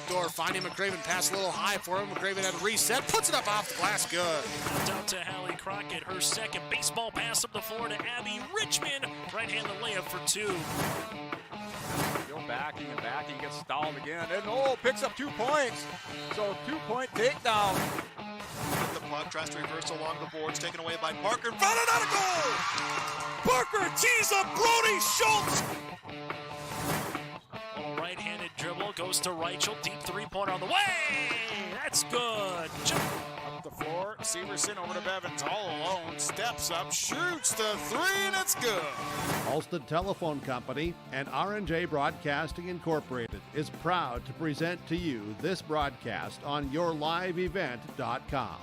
backdoor, finding McCraven, pass a little high for him. McCraven had a reset, puts it up off the glass, good. Out to Hallie Crockett, her second baseball pass up the floor to Abby Richmond. Right-handed layup for two. Go backing and backing, gets stalled again, and picks up 2 points. So 2-point takedown. The puck tries to reverse along the boards, taken away by Parker. Found it out of goal! Parker tees up Brody Schultz! Right-handed dribble, goes to Reichel, deep three-pointer on the way! That's good! Up the floor, Severson over to Bevins, all alone, steps up, shoots the three, and it's good! Ulster Telephone Company and R&J Broadcasting Incorporated is proud to present to you this broadcast on yourliveevent.com.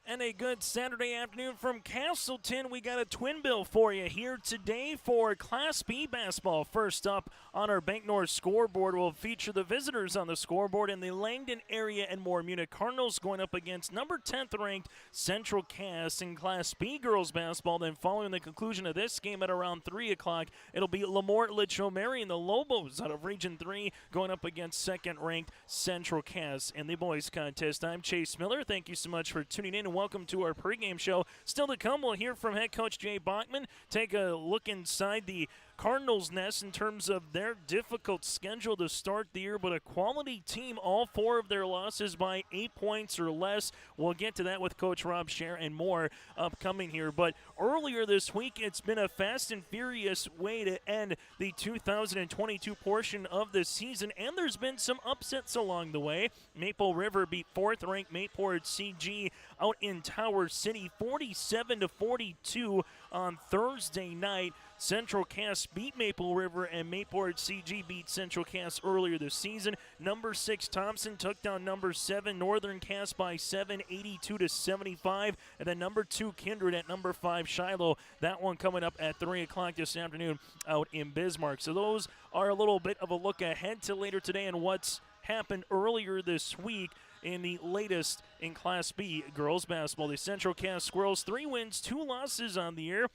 And a good Saturday afternoon from Castleton. We got a twin bill for you here today for Class B basketball. First up on our Bank North scoreboard, we'll feature the visitors on the scoreboard in the Langdon area and more. Munich Cardinals going up against number 10th ranked Central Cass in Class B girls basketball. Then following the conclusion of this game at around 3 o'clock, it'll be Lamort Litchfield and the Lobos out of Region 3 going up against second ranked Central Cass in the boys contest. I'm Chase Miller. Thank you so much for tuning in and welcome to our pregame show. Still to come, we'll hear from head coach Jay Bachman, take a look inside the Cardinals' nest in terms of their difficult schedule to start the year, but a quality team, all 4 of their losses by 8 points or less. We'll get to that with Coach Rob Scher and more upcoming here. But earlier this week, it's been a fast and furious way to end the 2022 portion of the season, and there's been some upsets along the way. Maple River beat 4th-ranked Mayport CG out in Tower City 47-42 on Thursday night. Central Cass beat Maple River, and Mayport CG beat Central Cass earlier this season. Number 6 Thompson took down number 7 Northern Cass by 7, 82-75. And then number 2 Kindred at number 5 Shiloh. That one coming up at 3 o'clock this afternoon out in Bismarck. So those are a little bit of a look ahead to later today and what's happened earlier this week in the latest in Class B girls basketball. The Central Cass Squirrels 3 wins, 2 losses on the year.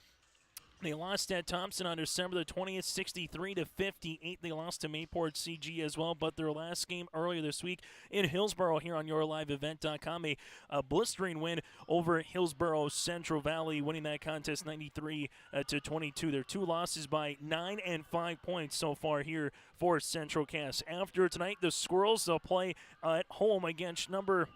They lost at Thompson on December the 20th, 63-58. They lost to Mayport CG as well, but their last game earlier this week in Hillsboro here on yourliveevent.com, a blistering win over Hillsboro Central Valley, winning that contest 93-22. Their 2 losses by 9 and 5 points so far here for Central Cass. After tonight, the Squirrels, they'll play at home against number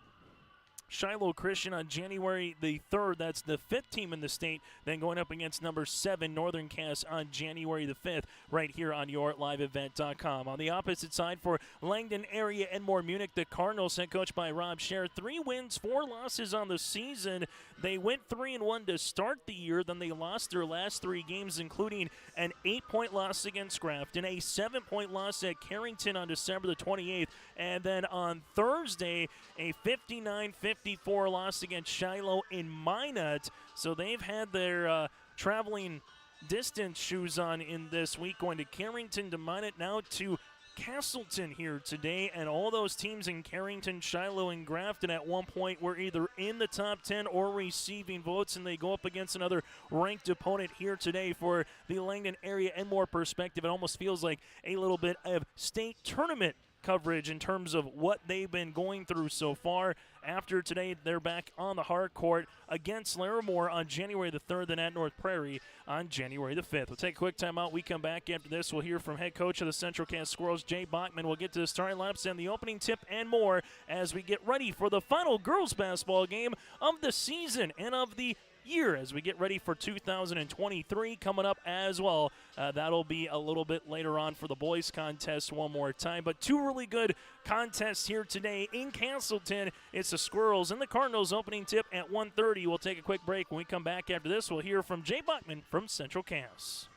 Shiloh Christian on January the 3rd. That's the 5th team in the state. Then going up against number 7 Northern Cass on January the 5th right here on yourliveevent.com. On the opposite side for Langdon area and more Munich, the Cardinals, head coached by Rob Scher, 3 wins, 4 losses on the season. They went 3-1 to start the year. Then they lost their last 3 games, including an 8-point loss against Grafton, a 7-point loss at Carrington on December the 28th, and then on Thursday, a 59-54 loss against Shiloh in Minot. So they've had their traveling distance shoes on in this week, going to Carrington to Minot, now to Castleton here today. And all those teams in Carrington, Shiloh, and Grafton at one point were either in the top 10 or receiving votes, and they go up against another ranked opponent here today for the Langdon area and more perspective. It almost feels like a little bit of state tournament coverage in terms of what they've been going through so far. After today, they're back on the hard court against Larimore on January the 3rd and at North Prairie on January the 5th. We'll take a quick time out. We come back after this. We'll hear from head coach of the Central Cass Squirrels, Jay Bachman. We'll get to the starting lineups and the opening tip and more as we get ready for the final girls basketball game of the season and of the year as we get ready for 2023 coming up as well. That'll be a little bit later on for the boys contest one more time, but 2 really good contests here today in Castleton. It's the Squirrels and the Cardinals opening tip at 1:30. We'll take a quick break. When we come back after this, we'll hear from Jay Bachman from Central Cass.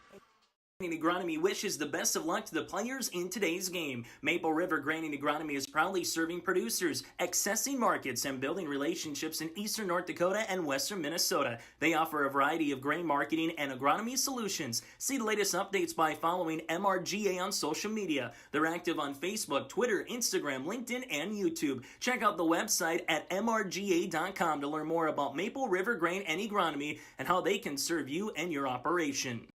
Agronomy wishes the best of luck to the players in today's game. Maple River Grain and Agronomy is proudly serving producers, accessing markets, and building relationships in eastern North Dakota and western Minnesota. They offer a variety of grain marketing and agronomy solutions. See the latest updates by following MRGA on social media. They're active on Facebook, Twitter, Instagram, LinkedIn, and YouTube. Check out the website at mrga.com to learn more about Maple River Grain and Agronomy and how they can serve you and your operation.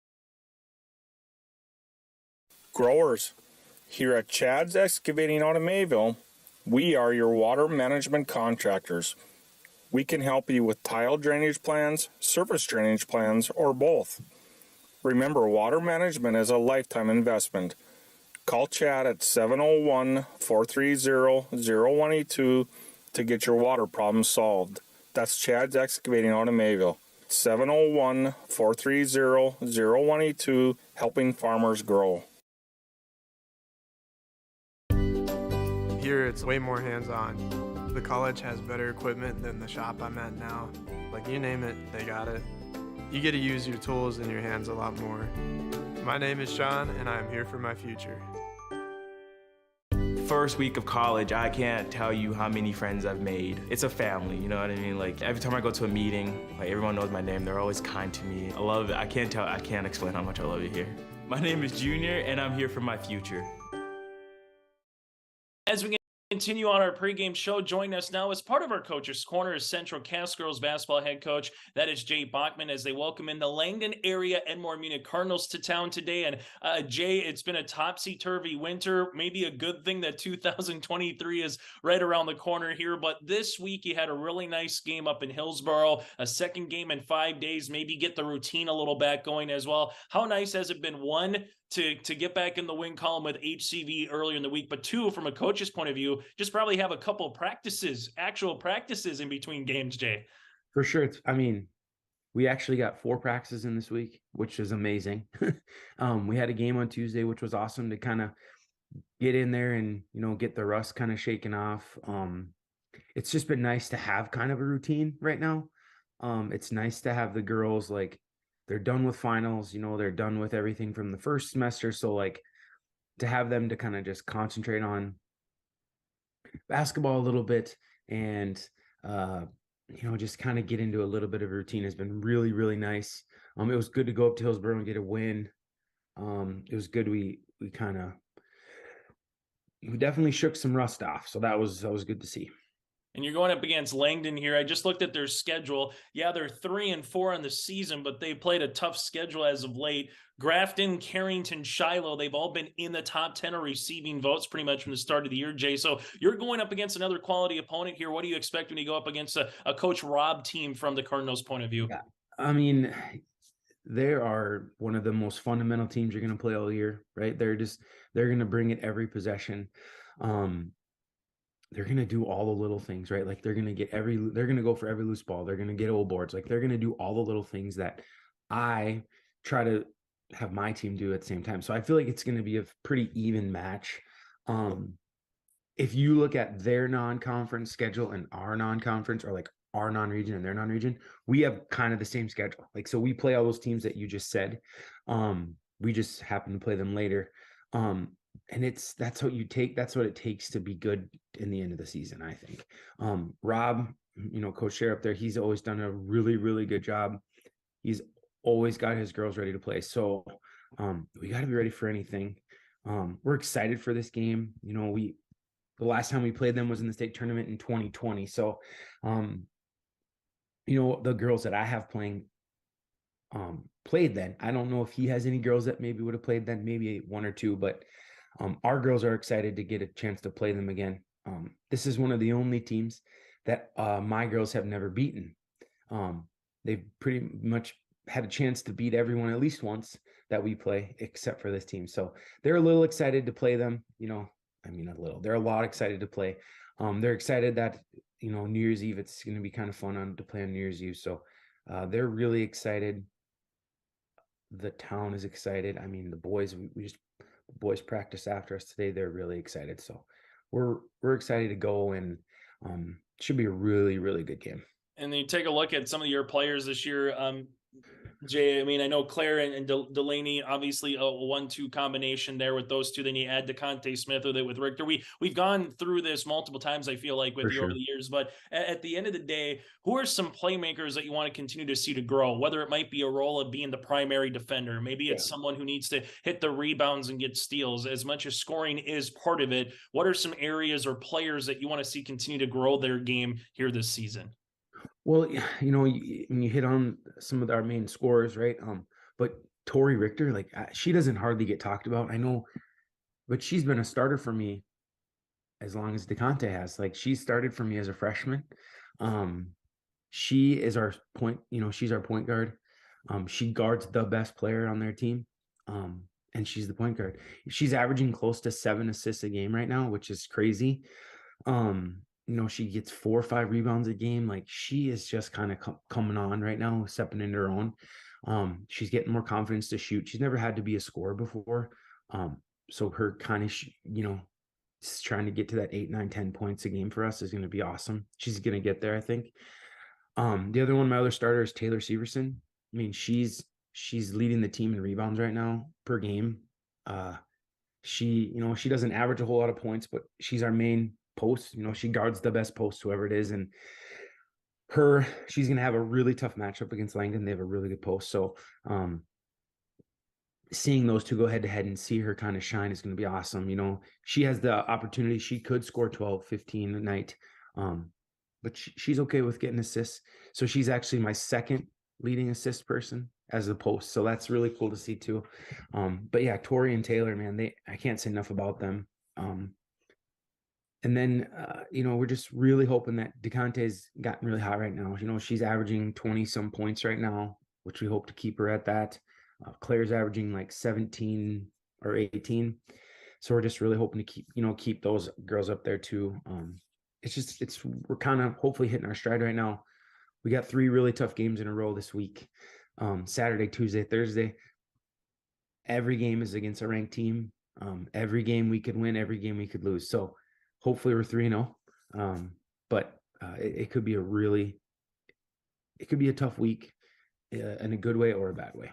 growers. Here at Chad's Excavating out of Mayville, we are your water management contractors. We can help you with tile drainage plans, surface drainage plans, or both. Remember, water management is a lifetime investment. Call Chad at 701-430-0182 to get your water problem solved. That's Chad's Excavating out of Mayville. 701-430-0182, helping farmers grow. Here it's way more hands-on. The college has better equipment than the shop I'm at now. Like, you name it, they got it. You get to use your tools and your hands a lot more. My name is Sean, and I'm here for my future. First week of college, I can't tell you how many friends I've made. It's a family, you know what I mean? Like, every time I go to a meeting, like, everyone knows my name. They're always kind to me. I love it. I can't explain how much I love it here. My name is Junior, and I'm here for my future. As we continue on our pregame show, join us now as part of our Coach's Corner is Central Cass girls basketball head coach. That is Jay Bachman, as they welcome in the Langdon area Edmore Munich Cardinals to town today. And Jay, it's been a topsy-turvy winter. Maybe a good thing that 2023 is right around the corner here. But this week you had a really nice game up in Hillsboro, a second game in 5 days, maybe get the routine a little back going as well. How nice has it been, one, to get back in the win column with HCV earlier in the week, but two, from a coach's point of view, just probably have a couple practices, actual practices in between games, Jay? For sure. We actually got 4 practices in this week, which is amazing. We had a game on Tuesday, which was awesome to kind of get in there and, get the rust kind of shaken off. It's just been nice to have kind of a routine right now. It's nice to have the girls, like, they're done with finals, they're done with everything from the first semester. So, like, to have them to kind of just concentrate on basketball a little bit and, just kind of get into a little bit of a routine has been really, really nice. It was good to go up to Hillsboro and get a win. It was good. We definitely shook some rust off. So that was good to see. And you're going up against Langdon here. I just looked at their schedule. Yeah, they're 3-4 on the season, but they played a tough schedule as of late. Grafton, Carrington, Shiloh, they've all been in the top 10 of receiving votes pretty much from the start of the year, Jay. So you're going up against another quality opponent here. What do you expect when you go up against a Coach Rob team from the Cardinals' point of view? Yeah, I mean, they are one of the most fundamental teams you're going to play all year, right? They're going to bring it every possession. They're going to do all the little things, right? Like, they're going to go for every loose ball. They're going to get old boards. Like, they're going to do all the little things that I try to have my team do at the same time. So I feel like it's going to be a pretty even match. If you look at their non-conference schedule and our non-conference, or like our non-region and their non-region, we have kind of the same schedule. Like, so we play all those teams that you just said. We just happen to play them later. And that's what it takes to be good in the end of the season, I think. Rob, Coach Share up there, he's always done a really, really good job. He's always got his girls ready to play. So we got to be ready for anything. We're excited for this game. The last time we played them was in the state tournament in 2020. So, the girls that I have playing played then. I don't know if he has any girls that maybe would have played then, maybe 1 or 2, but our girls are excited to get a chance to play them again. This is one of the only teams that my girls have never beaten. They've pretty much had a chance to beat everyone at least once that we play, except for this team. So they're a little excited to play them. They're a lot excited to play. They're excited that, New Year's Eve, it's going to be kind of fun to play on New Year's Eve. So they're really excited. The town is excited. I mean, the boys, the boys practice after us today. They're really excited. So we're excited to go, and should be a really, really good game. And then you take a look at some of your players this year. Jay, I know Claire and Delaney, obviously a 1-2 combination there with those two. Then you add DeConte Smith with Richter. We've gone through this multiple times, I feel like, with you over the years. But at the end of the day, who are some playmakers that you want to continue to see to grow? Whether it might be a role of being the primary defender, maybe it's someone who needs to hit the rebounds and get steals. As much as scoring is part of it, what are some areas or players that you want to see continue to grow their game here this season? Well, when you hit on some of our main scorers, right? But Tori Richter, she doesn't hardly get talked about. I know but she's been a starter for me as long as DeConte has. Like, she started for me as a freshman. She is our point, she's our point guard. She guards the best player on their team. And she's the point guard. She's averaging close to 7 assists a game right now, which is crazy. She gets 4 or 5 rebounds a game. Like, she is just kind of coming on right now, stepping into her own. She's getting more confidence to shoot. She's never had to be a scorer before. So her kind of, trying to get to that 8, 9, 10 points a game for us is going to be awesome. She's going to get there, I think. The other one, my other starter, is Taylor Severson. I mean, she's leading the team in rebounds right now per game. She doesn't average a whole lot of points, but she's our main post. She guards the best post, whoever it is. And she's going to have a really tough matchup against Langdon. They have a really good post. So seeing those two go head to head and see her kind of shine is going to be awesome. She has the opportunity. She could score 12, 15 a night. But she's okay with getting assists. So she's actually my second leading assist person as a post. So that's really cool to see too. But yeah, Tori and Taylor, man, I can't say enough about them. And then, we're just really hoping that DeConte's gotten really hot right now. She's averaging 20 some points right now, which we hope to keep her at that. Claire's averaging like 17 or 18. So we're just really hoping to keep those girls up there too. We're kind of hopefully hitting our stride right now. We got 3 really tough games in a row this week. Saturday, Tuesday, Thursday. Every game is against a ranked team. Every game we could win, every game we could lose. So hopefully we're 3-0. But it could be a tough week in a good way or a bad way.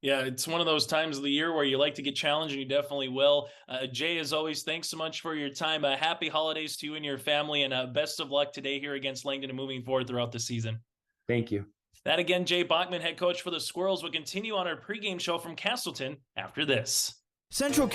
Yeah, it's one of those times of the year where you like to get challenged, and you definitely will. Jay, as always, thanks so much for your time. Happy holidays to you and your family, and best of luck today here against Langdon and moving forward throughout the season. Thank you. That again, Jay Bachman, head coach for the Squirrels, will continue on our pregame show from Castleton after this. Central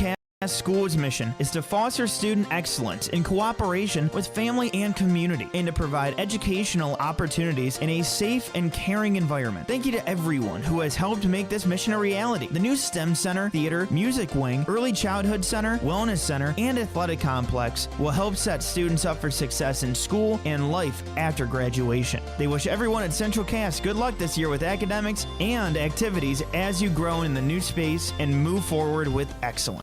School's mission is to foster student excellence in cooperation with family and community, and to provide educational opportunities in a safe and caring environment. Thank you to everyone who has helped make this mission a reality. The new STEM Center, Theater, Music Wing, Early Childhood Center, Wellness Center, and Athletic Complex will help set students up for success in school and life after graduation. They wish everyone at Central Cass good luck this year with academics and activities as you grow in the new space and move forward with excellence.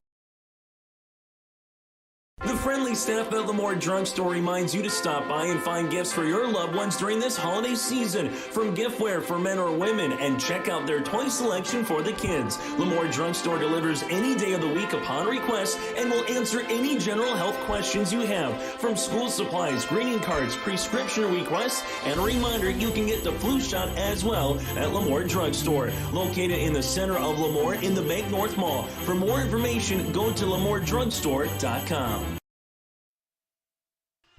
The friendly staff at Edmore Drugstore reminds you to stop by and find gifts for your loved ones during this holiday season, from giftware for men or women, and check out their toy selection for the kids. Edmore Drugstore delivers any day of the week upon request and will answer any general health questions you have, from school supplies, greeting cards, prescription requests, and a reminder you can get the flu shot as well at Edmore Drugstore, located in the center of Edmore in the Bank North Mall. For more information, go to LemoreDrugstore.com.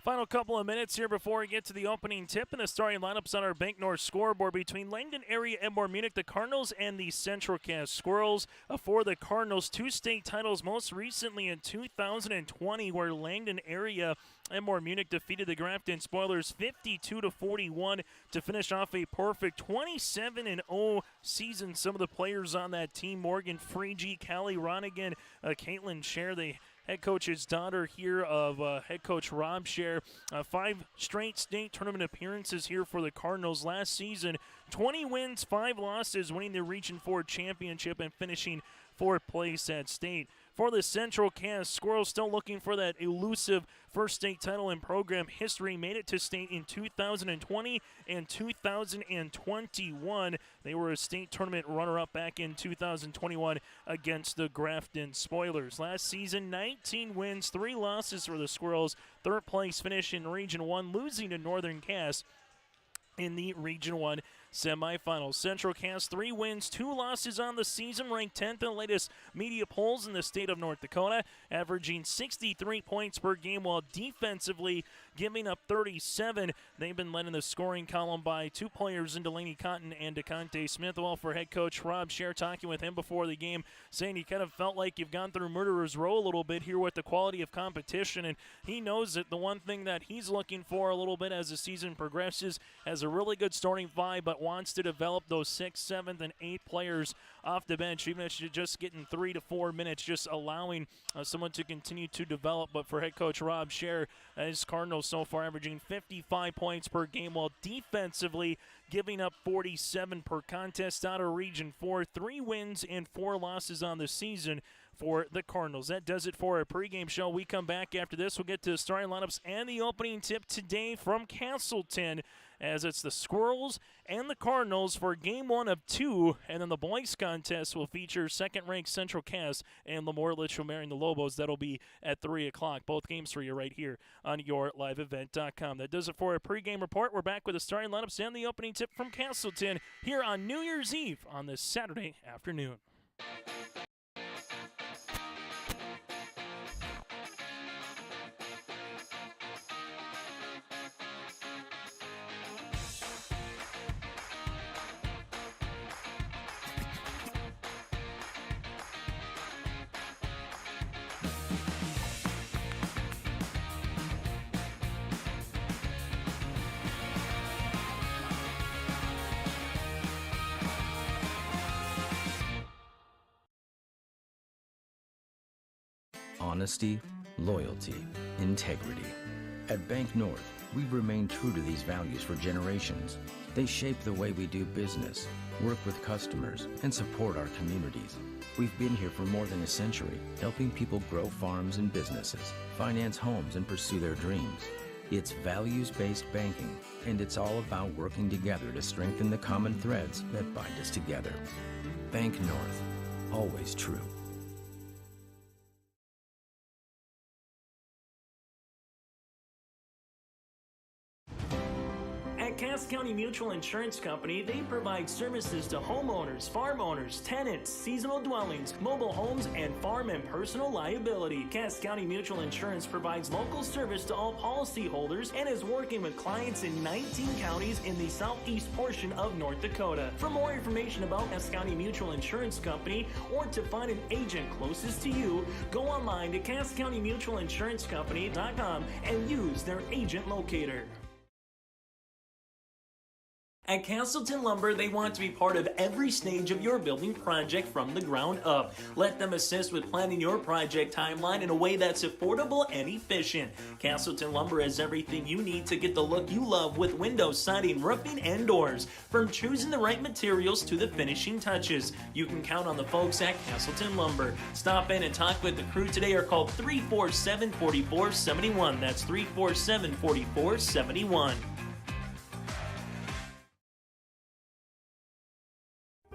Final couple of minutes here before we get to the opening tip and the starting lineups on our Bank North scoreboard between Langdon area, Edmore, Munich, the Cardinals, and the Central Cass Squirrels. For the Cardinals, 2 state titles, most recently in 2020, where Langdon area Edmore Munich defeated the Grafton Spoilers 52-41 to finish off a perfect 27-0 season. Some of the players on that team: Morgan Freege, Callie Ronigan, Caitlin Scher, the head coach's daughter here of head coach Rob Scher. 5 straight state tournament appearances here for the Cardinals last season. 20 wins, 5 losses, winning the Region 4 championship and finishing 4th place at state. For the Central Cass Squirrels, still looking for that elusive first state title in program history. Made it to state in 2020 and 2021. They were a state tournament runner-up back in 2021 against the Grafton Spoilers. Last season, 19 wins, 3 losses for the Squirrels. 3rd place finish in Region 1, losing to Northern Cass in the Region 1 semifinals. Central Cass, 3 wins, 2 losses on the season, ranked 10th in the latest media polls in the state of North Dakota, averaging 63 points per game while defensively giving up 37. They've been led in the scoring column by 2 players in Delaney Cotton and DeConte Smith. Well, for head coach Rob Scher, talking with him before the game, saying you kind of felt like you've gone through Murderer's Row a little bit here with the quality of competition, and he knows that the one thing that he's looking for a little bit as the season progresses, has a really good starting 5, but wants to develop those 6th, 7th, and 8th players off the bench, even if you're just getting 3 to 4 minutes, just allowing someone to continue to develop. But for head coach Rob Scher, his Cardinals so far averaging 55 points per game, while defensively giving up 47 per contest out of Region 4. 3 wins and 4 losses on the season for the Cardinals. That does it for our pregame show. We come back after this. We'll get to the starting lineups and the opening tip today from Castleton, as it's the Squirrels and the Cardinals for Game 1 of 2. And then the boys contest will feature second-ranked Central Cass and Lemoore Litchfield the Lobos. That'll be at 3 o'clock. Both games for you right here on yourliveevent.com. That does it for our pregame report. We're back with the starting lineups and the opening tip from Castleton here on New Year's Eve on this Saturday afternoon. Honesty, loyalty, integrity. At Bank North, we've remained true to these values for generations. They shape the way we do business, work with customers, and support our communities. We've been here for more than a century, helping people grow farms and businesses, finance homes, and pursue their dreams. It's values-based banking, and it's all about working together to strengthen the common threads that bind us together. Bank North, always true. Cass County Mutual Insurance Company, they provide services to homeowners, farm owners, tenants, seasonal dwellings, mobile homes, and farm and personal liability. Cass County Mutual Insurance provides local service to all policyholders and is working with clients in 19 counties in the southeast portion of North Dakota. For more information about Cass County Mutual Insurance Company or to find an agent closest to you, go online to CassCountyMutualInsuranceCompany.com and use their agent locator. At Castleton Lumber, they want to be part of every stage of your building project from the ground up. Let them assist with planning your project timeline in a way that's affordable and efficient. Castleton Lumber has everything you need to get the look you love with windows, siding, roofing, and doors. From choosing the right materials to the finishing touches, you can count on the folks at Castleton Lumber. Stop in and talk with the crew today or call 347-4471. That's 347-4471.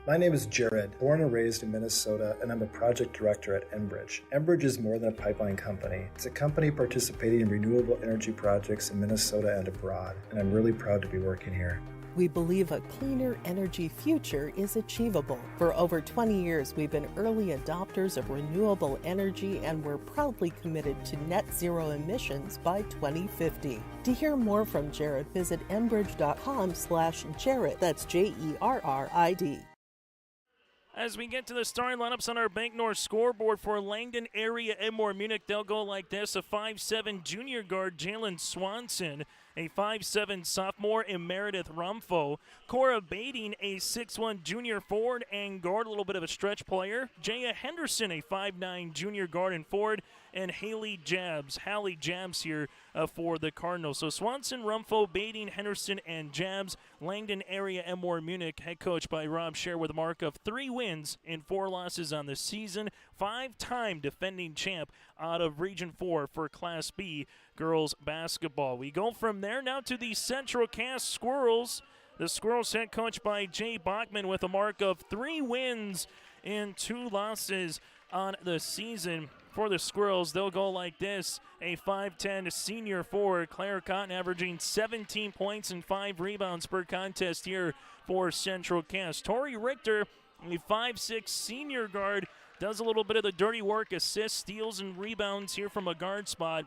My name is Jared, born and raised in Minnesota, and I'm a project director at Enbridge. Enbridge is more than a pipeline company. It's a company participating in renewable energy projects in Minnesota and abroad, and I'm really proud to be working here. We believe a cleaner energy future is achievable. For over 20 years, we've been early adopters of renewable energy, and we're proudly committed to net zero emissions by 2050. To hear more from Jared, visit enbridge.com/Jared. That's Jerrid. As we get to the starting lineups on our Bank North scoreboard for Langdon area Edmore Munich, they'll go like this. A 5'7" junior guard, Jalen Swanson. A 5'7" sophomore in Meredith Rumfo. Cora Bading, a 6'1" junior forward and guard, a little bit of a stretch player. Jaya Henderson, a 5'9" junior guard and forward. And Hallie Jabs here for the Cardinals. So Swanson, Rumfo, Bading, Henderson, and Jabs. Langdon area Edmore Munich, head coach by Rob Scher with a mark of 3 wins and 4 losses on the season. 5-time defending champ out of Region 4 for Class B girls basketball. We go from there now to the Central Cass Squirrels. The Squirrels head coached by Jay Bachman with a mark of 3 wins and 2 losses on the season. For the Squirrels, they'll go like this. A 5'10" senior forward, Claire Cotton, averaging 17 points and 5 rebounds per contest here for Central Cass. Tori Richter, a 5'6" senior guard, does a little bit of the dirty work, assists, steals, and rebounds here from a guard spot.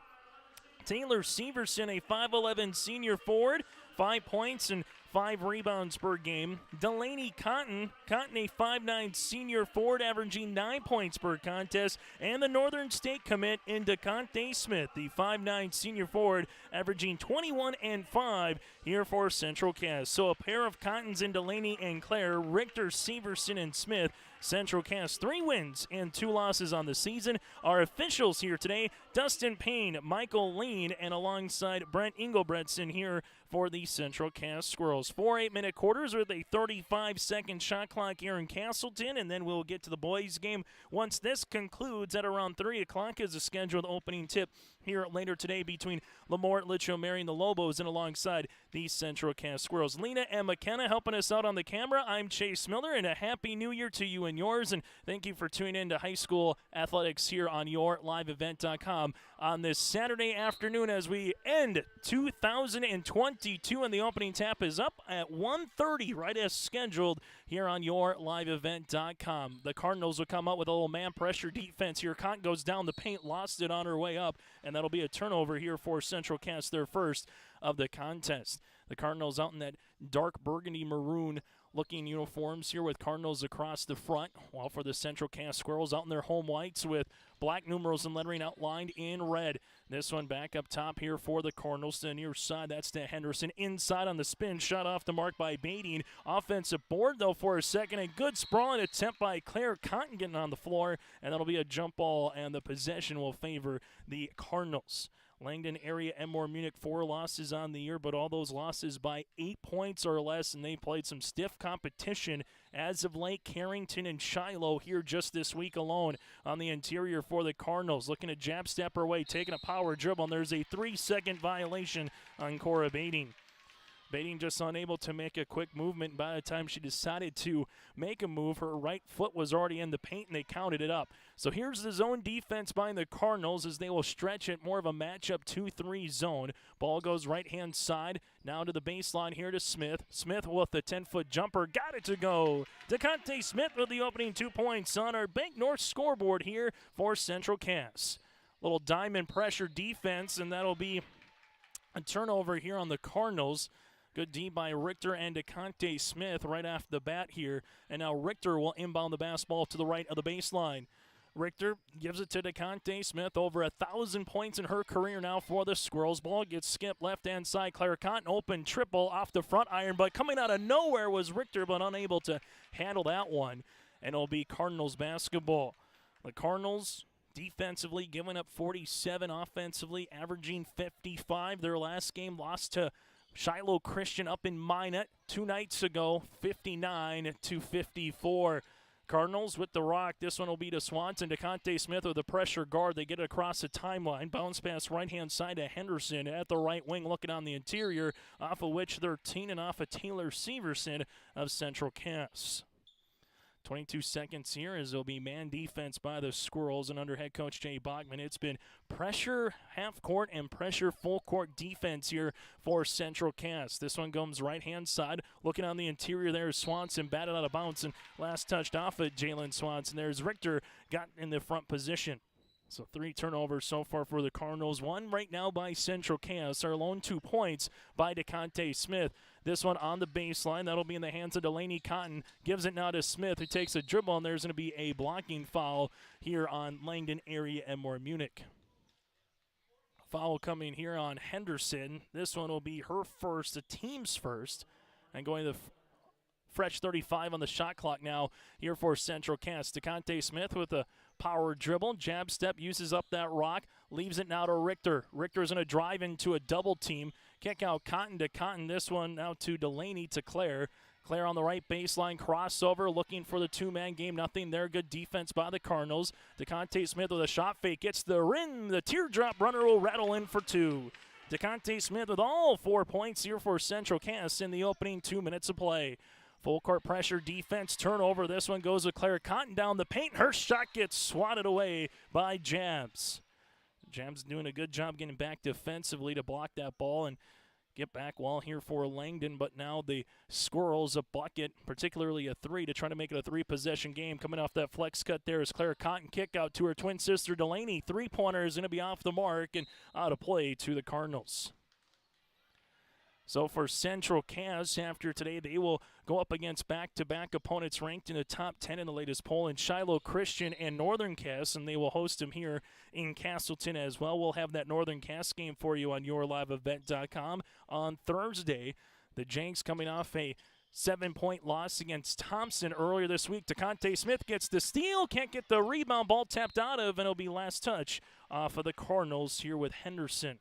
Taylor Severson, a 5'11" senior forward, 5 points and 5 rebounds per game. Delaney Cotton a 5'9" senior forward averaging 9 points per contest. And the Northern State commit in DeConte Smith, the 5'9" senior forward averaging 21 and 5 here for Central Cass. So a pair of Cottons in Delaney and Clare, Richter, Severson, and Smith. Central Cass 3 wins and 2 losses on the season. Our officials here today, Dustin Payne, Michael Lean, and alongside Brent Engelbretson here for the Central Cass Squirrels. 4 8-minute quarters with a 35-second shot clock here in Castleton, and then we'll get to the boys' game once this concludes at around 3 o'clock as a scheduled opening tip here later today between Lamort, Litchfield, and the Lobos, and alongside the Central Cass Squirrels. Lena and McKenna helping us out on the camera. I'm Chase Miller, and a happy new year to you and yours, and thank you for tuning in to high school athletics here on yourliveevent.com on this Saturday afternoon as we end 2022, and the opening tap is up at 1:30, right as scheduled here on yourliveevent.com. The Cardinals will come out with a little man pressure defense here. Cotton goes down the paint, lost it on her way up, and that'll be a turnover here for Central Cass, their first of the contest. The Cardinals out in that dark burgundy maroon looking uniforms here with Cardinals across the front, while for the Central Cass Squirrels out in their home whites with black numerals and lettering outlined in red. This one back up top here for the Cardinals to the near side. That's to Henderson inside on the spin, shot off the mark by Bading. Offensive board though for a second. A good sprawling attempt by Claire Cotton getting on the floor, and that'll be a jump ball, and the possession will favor the Cardinals. Langdon area, Edmore, Munich, 4 losses on the year, but all those losses by 8 points or less, and they played some stiff competition as of late. Carrington and Shiloh here just this week alone on the interior for the Cardinals. Looking to jab step her way, taking a power dribble, and there's a 3-second violation on Cora Bading. Bading just unable to make a quick movement. By the time she decided to make a move, her right foot was already in the paint, and they counted it up. So here's the zone defense by the Cardinals as they will stretch it, more of a matchup 2-3 zone. Ball goes right-hand side, now to the baseline here to Smith. Smith with the 10-foot jumper, got it to go. DeConte Smith with the opening 2 points on our Bank North scoreboard here for Central Cass. Little diamond pressure defense, and that'll be a turnover here on the Cardinals. Good D by Richter and DeConte Smith right off the bat here. And now Richter will inbound the basketball to the right of the baseline. Richter gives it to DeConte Smith. Over 1,000 points in her career now for the Squirrels. Ball gets skipped left-hand side. Claire Cotton open triple off the front iron, but coming out of nowhere was Richter, but unable to handle that one. And it'll be Cardinals basketball. The Cardinals defensively giving up 47, offensively averaging 55. Their last game lost to Shiloh Christian up in Minot 2 nights ago, 59-54. Cardinals with the rock. This one will be to Swanson. DeConte Smith with a pressure guard. They get it across the timeline. Bounce pass right-hand side to Henderson at the right wing, looking on the interior, off of which 13 and off of Taylor Severson of Central Cass. 22 seconds here as there'll be man defense by the Squirrels, and under head coach Jay Bachman, it's been pressure half court and pressure full court defense here for Central Cass. This one comes right-hand side. Looking on the interior there is Swanson, batted out of bounds, and last touched off of Jalen Swanson. There's Richter, got in the front position. So 3 turnovers so far for the Cardinals. 1 right now by Central Cass. Our lone 2 points by DeConte Smith. This one on the baseline. That'll be in the hands of Delaney Cotton. Gives it now to Smith, who takes a dribble, and there's going to be a blocking foul here on Langdon area Edmore Munich. Foul coming here on Henderson. This one will be her first, the team's first. And going to fresh 35 on the shot clock now here for Central Cass. DeConte Smith with a power dribble, jab step, uses up that rock, leaves it now to Richter. Richter's going to drive into a double team, kick out Cotton to Cotton. This one now to Delaney to Claire. Claire on the right baseline, crossover, looking for the 2-man game. Nothing there. Good defense by the Cardinals. DeConte Smith with a shot fake, gets the rim. The teardrop runner will rattle in for 2. DeConte Smith with all 4 points here for Central Cass in the opening 2 minutes of play. Full court pressure, defense, turnover. This one goes with Claire Cotton down the paint. Her shot gets swatted away by Jabs. Jabs doing a good job getting back defensively to block that ball and get back well here for Langdon. But now the Squirrels a bucket, particularly a 3, to try to make it a 3-possession game. Coming off that flex cut there is Claire Cotton. Kick out to her twin sister Delaney. 3-pointer is going to be off the mark and out of play to the Cardinals. So for Central Cass, after today, they will go up against back-to-back opponents ranked in the top 10 in the latest poll in Shiloh Christian and Northern Cass, and they will host them here in Castleton as well. We'll have that Northern Cass game for you on yourliveevent.com on Thursday. The Janks coming off a 7-point loss against Thompson earlier this week. DeConte Smith gets the steal, can't get the rebound, ball tapped out of, and it'll be last touch off of the Cardinals here with Henderson.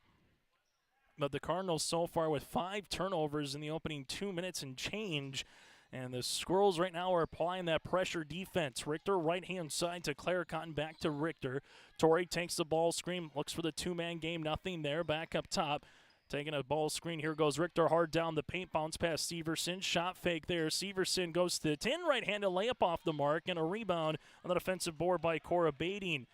But the Cardinals so far with 5 turnovers in the opening 2 minutes and change. And the Squirrels right now are applying that pressure defense. Richter right-hand side to Claire Cotton, back to Richter. Torrey takes the ball screen, looks for the two-man game, nothing there, back up top. Taking a ball screen, here goes Richter hard down the paint, bounce past Severson, shot fake there. Severson goes to the 10, right-handed layup off the mark, and a rebound on the defensive board by Cora Bading.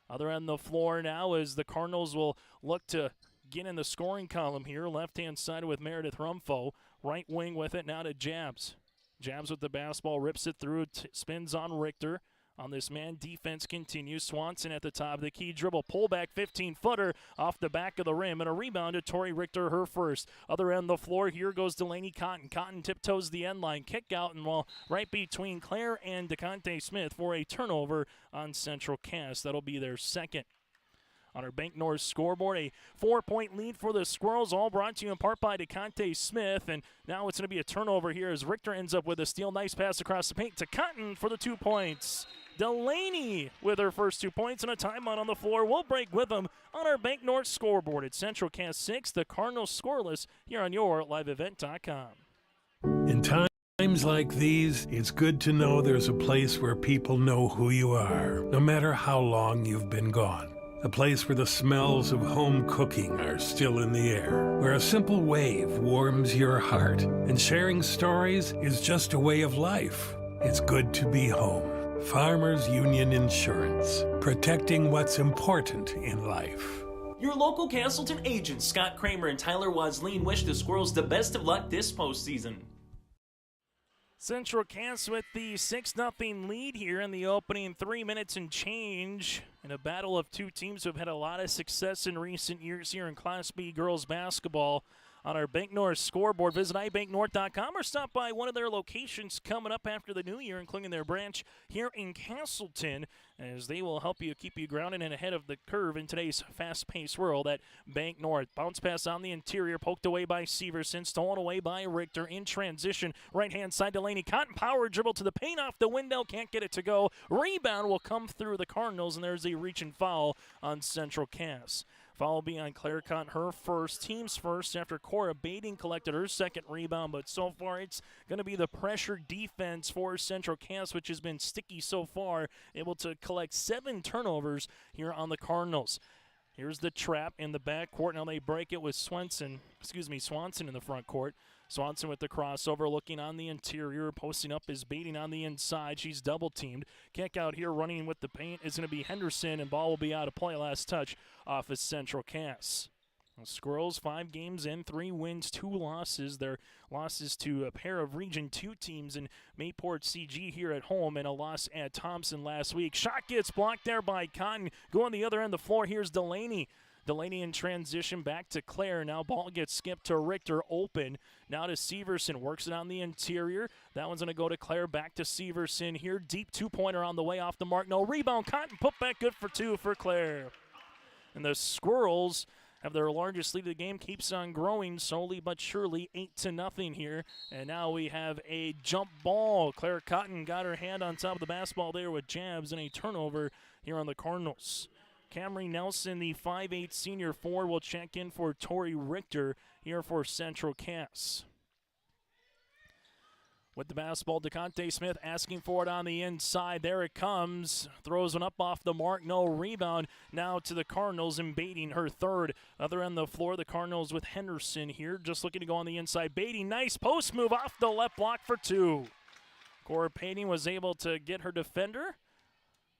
Other end of the floor now as the Cardinals will look to get in the scoring column here. Left-hand side with Meredith Rumfo. Right wing with it now to Jabs. Jabs with the basketball, rips it through, spins on Richter. On this man, defense continues. Swanson at the top of the key. Dribble, pullback, 15-footer off the back of the rim. And a rebound to Tori Richter, her first. Other end of the floor, here goes Delaney Cotton. Cotton tiptoes the end line. Kick out and right between Claire and DeConte Smith for a turnover on Central Cass. That'll be their second. On our Bank North scoreboard, a 4-point lead for the Squirrels, all brought to you in part by DeConte Smith. And now it's going to be a turnover here as Richter ends up with a steal. Nice pass across the paint to Cotton for the 2 points. Delaney with her first 2 points and a timeout on the floor. We'll break with them on our Bank North scoreboard. It's Central Cass 6, the Cardinals scoreless here on your liveevent.com. In times like these, it's good to know there's a place where people know who you are, no matter how long you've been gone. A place where the smells of home cooking are still in the air, where a simple wave warms your heart, and sharing stories is just a way of life. It's good to be home. Farmers Union Insurance, protecting what's important in life. Your local Castleton agents, Scott Kramer and Tyler Wasleen, wish the Squirrels the best of luck this postseason. Central Cass with the 6-0 lead here in the opening 3 minutes and change in a battle of two teams who have had a lot of success in recent years here in Class B girls basketball. On our Bank North scoreboard, visit ibanknorth.com or stop by one of their locations coming up after the new year, including their branch here in Castleton, as they will help you keep you grounded and ahead of the curve in today's fast-paced world at Bank North. Bounce pass on the interior, poked away by Severson, stolen away by Richter in transition. Right-hand side, Delaney Cotton, power dribble to the paint off the window, can't get it to go. Rebound will come through the Cardinals, and there's a reach and foul on Central Cass. Foul be on Claire Cotton, her first, team's first, after Cora Bading collected her second rebound. But so far, it's going to be the pressure defense for Central Cass, which has been sticky so far, able to collect 7 turnovers here on the Cardinals. Here's the trap in the backcourt. Now they break it with Swanson in the front court. Swanson with the crossover, looking on the interior, posting up is Bading on the inside. She's double-teamed. Kick out here, running with the paint is going to be Henderson, and ball will be out of play. Last touch off of Central Cass. The Squirrels, 5 games in, 3 wins, 2 losses. Their losses to a pair of Region 2 teams in Mayport CG here at home, and a loss at Thompson last week. Shot gets blocked there by Cotton. Going the other end of the floor, here's Delaney. Delaney in transition back to Claire. Now ball gets skipped to Richter, open. Now to Severson, works it on the interior. That one's going to go to Claire, back to Severson here. Deep two-pointer on the way, off the mark. No rebound. Cotton put back, good for 2 for Claire. And the Squirrels have their largest lead of the game, keeps on growing slowly but surely, 8-0 here. And now we have a jump ball. Claire Cotton got her hand on top of the basketball there with jabs, and a turnover here on the Cardinals. Camry Nelson, the 5'8 senior forward, will check in for Tori Richter here for Central Cass. With the basketball, DeConte Smith asking for it on the inside. There it comes. Throws one up off the mark. No rebound. Now to the Cardinals, and Bading her third. Other end of the floor, the Cardinals with Henderson here. Just looking to go on the inside. Bading, nice post move off the left block for 2. Cora Bading was able to get her defender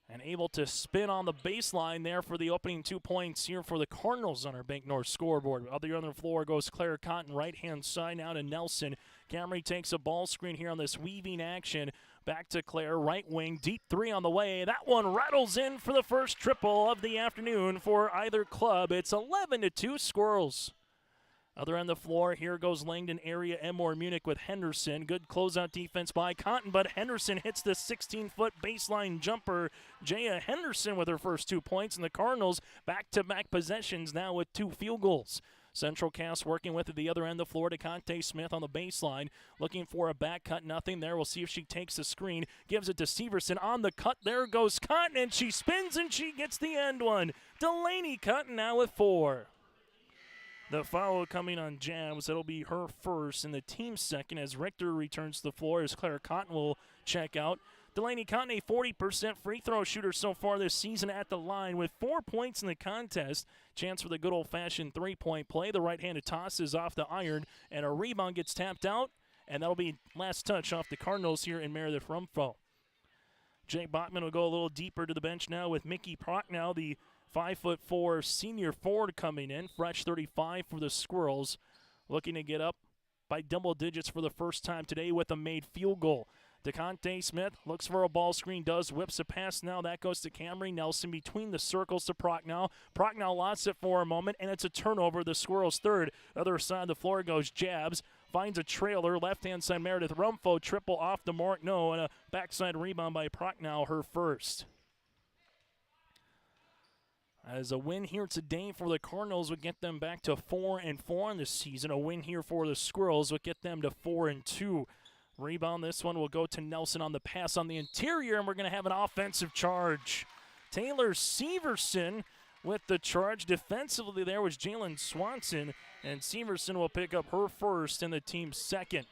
and able to spin on the baseline there for the opening 2 points here for the Cardinals on our Bank North scoreboard. Other end of the floor goes Claire Cotton, right-hand side now to Nelson. Camry takes a ball screen here on this weaving action. Back to Claire, right wing, deep 3 on the way. That one rattles in for the first triple of the afternoon for either club. It's 11-2 Squirrels. Other end of the floor, here goes Langdon area, Edmore, Munich with Henderson. Good closeout defense by Cotton, but Henderson hits the 16-foot baseline jumper. Jaya Henderson with her first 2 points, and the Cardinals back-to-back possessions now with 2 field goals. Central Cass working with at the other end of the floor. DeConte Smith on the baseline, looking for a back cut, nothing there. We'll see if she takes the screen, gives it to Severson on the cut. There goes Cotton, and she spins, and she gets the end one. Delaney Cotton now with 4. The foul coming on Jabs. That'll be her first and the team's second as Richter returns to the floor as Claire Cotton will check out. Delaney Cotton, a 40% free throw shooter so far this season at the line with 4 points in the contest. Chance for the good old-fashioned three-point play. The right-handed toss is off the iron, and a rebound gets tapped out, and that'll be last touch off the Cardinals here in Meredith Rumfo. Jake Bachman will go a little deeper to the bench now with Mickey Prochnow, the 5'4" senior forward coming in, fresh 35 for the Squirrels, looking to get up by double digits for the first time today with a made field goal. DeConte Smith looks for a ball screen, whips a pass now. That goes to Camry Nelson between the circles to Prochnow. Prochnow lost it for a moment, and it's a turnover. The Squirrels' third. Other side of the floor goes Jabs. Finds a trailer. Left-hand side, Meredith Rumfo. Triple off the mark. No, and a backside rebound by Prochnow, her first. As a win here today for the Cardinals would get them back to 4-4 in this season. A win here for the Squirrels would get them to 4-2. Rebound, this one will go to Nelson on the pass on the interior, and we're going to have an offensive charge. Taylor Severson with the charge. Defensively there was Jalen Swanson, and Severson will pick up her first and the team's second.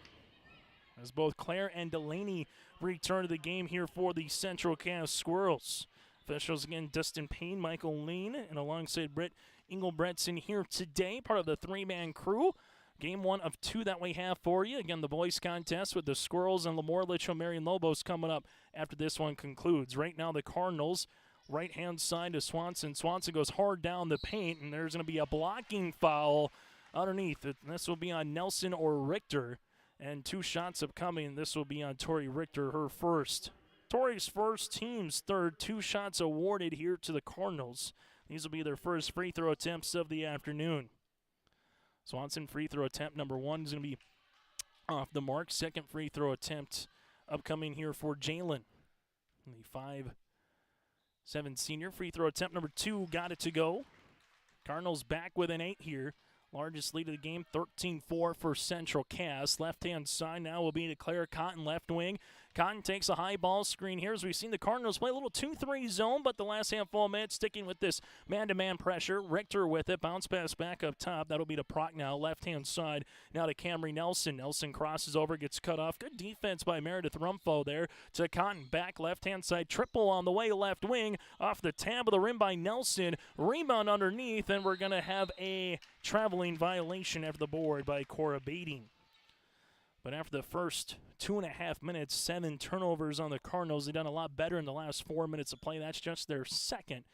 As both Claire and Delaney return to the game here for the Central Cass Squirrels. Officials again, Dustin Payne, Michael Lean, and alongside Britt Engelbretson here today, part of the three-man crew. Game 1 of 2 that we have for you. Again, the boys contest with the Squirrels and Lemoore Litchfield Marion Lobos coming up after this one concludes. Right now, the Cardinals, right-hand side to Swanson. Swanson goes hard down the paint, and there's going to be a blocking foul underneath. This will be on Nelson or Richter, and 2 shots upcoming. This will be on Tori Richter, her first. Tori's first, team's third. 2 shots awarded here to the Cardinals. These will be their first free throw attempts of the afternoon. Swanson free throw attempt number 1 is going to be off the mark. Second free throw attempt upcoming here for Jalen. The 5'7" senior. Free throw attempt number 2 got it to go. Cardinals back with an 8 here. Largest lead of the game, 13-4 for Central Cass. Left-hand side now will be to Claire Cotton, left wing. Cotton takes a high ball screen here as we've seen the Cardinals play a little 2-3 zone, but the last handful of minutes sticking with this man-to-man pressure. Richter with it, bounce pass back up top. That'll be to Prochnow, left-hand side. Now to Camry Nelson. Nelson crosses over, gets cut off. Good defense by Meredith Rumfo there. To Cotton, back left-hand side. Triple on the way, left wing. Off the tab of the rim by Nelson. Rebound underneath, and we're going to have a traveling violation after the board by Cora Bading. But after the first 2.5 minutes, 7 turnovers on the Cardinals. They've done a lot better in the last 4 minutes of play. That's just their second.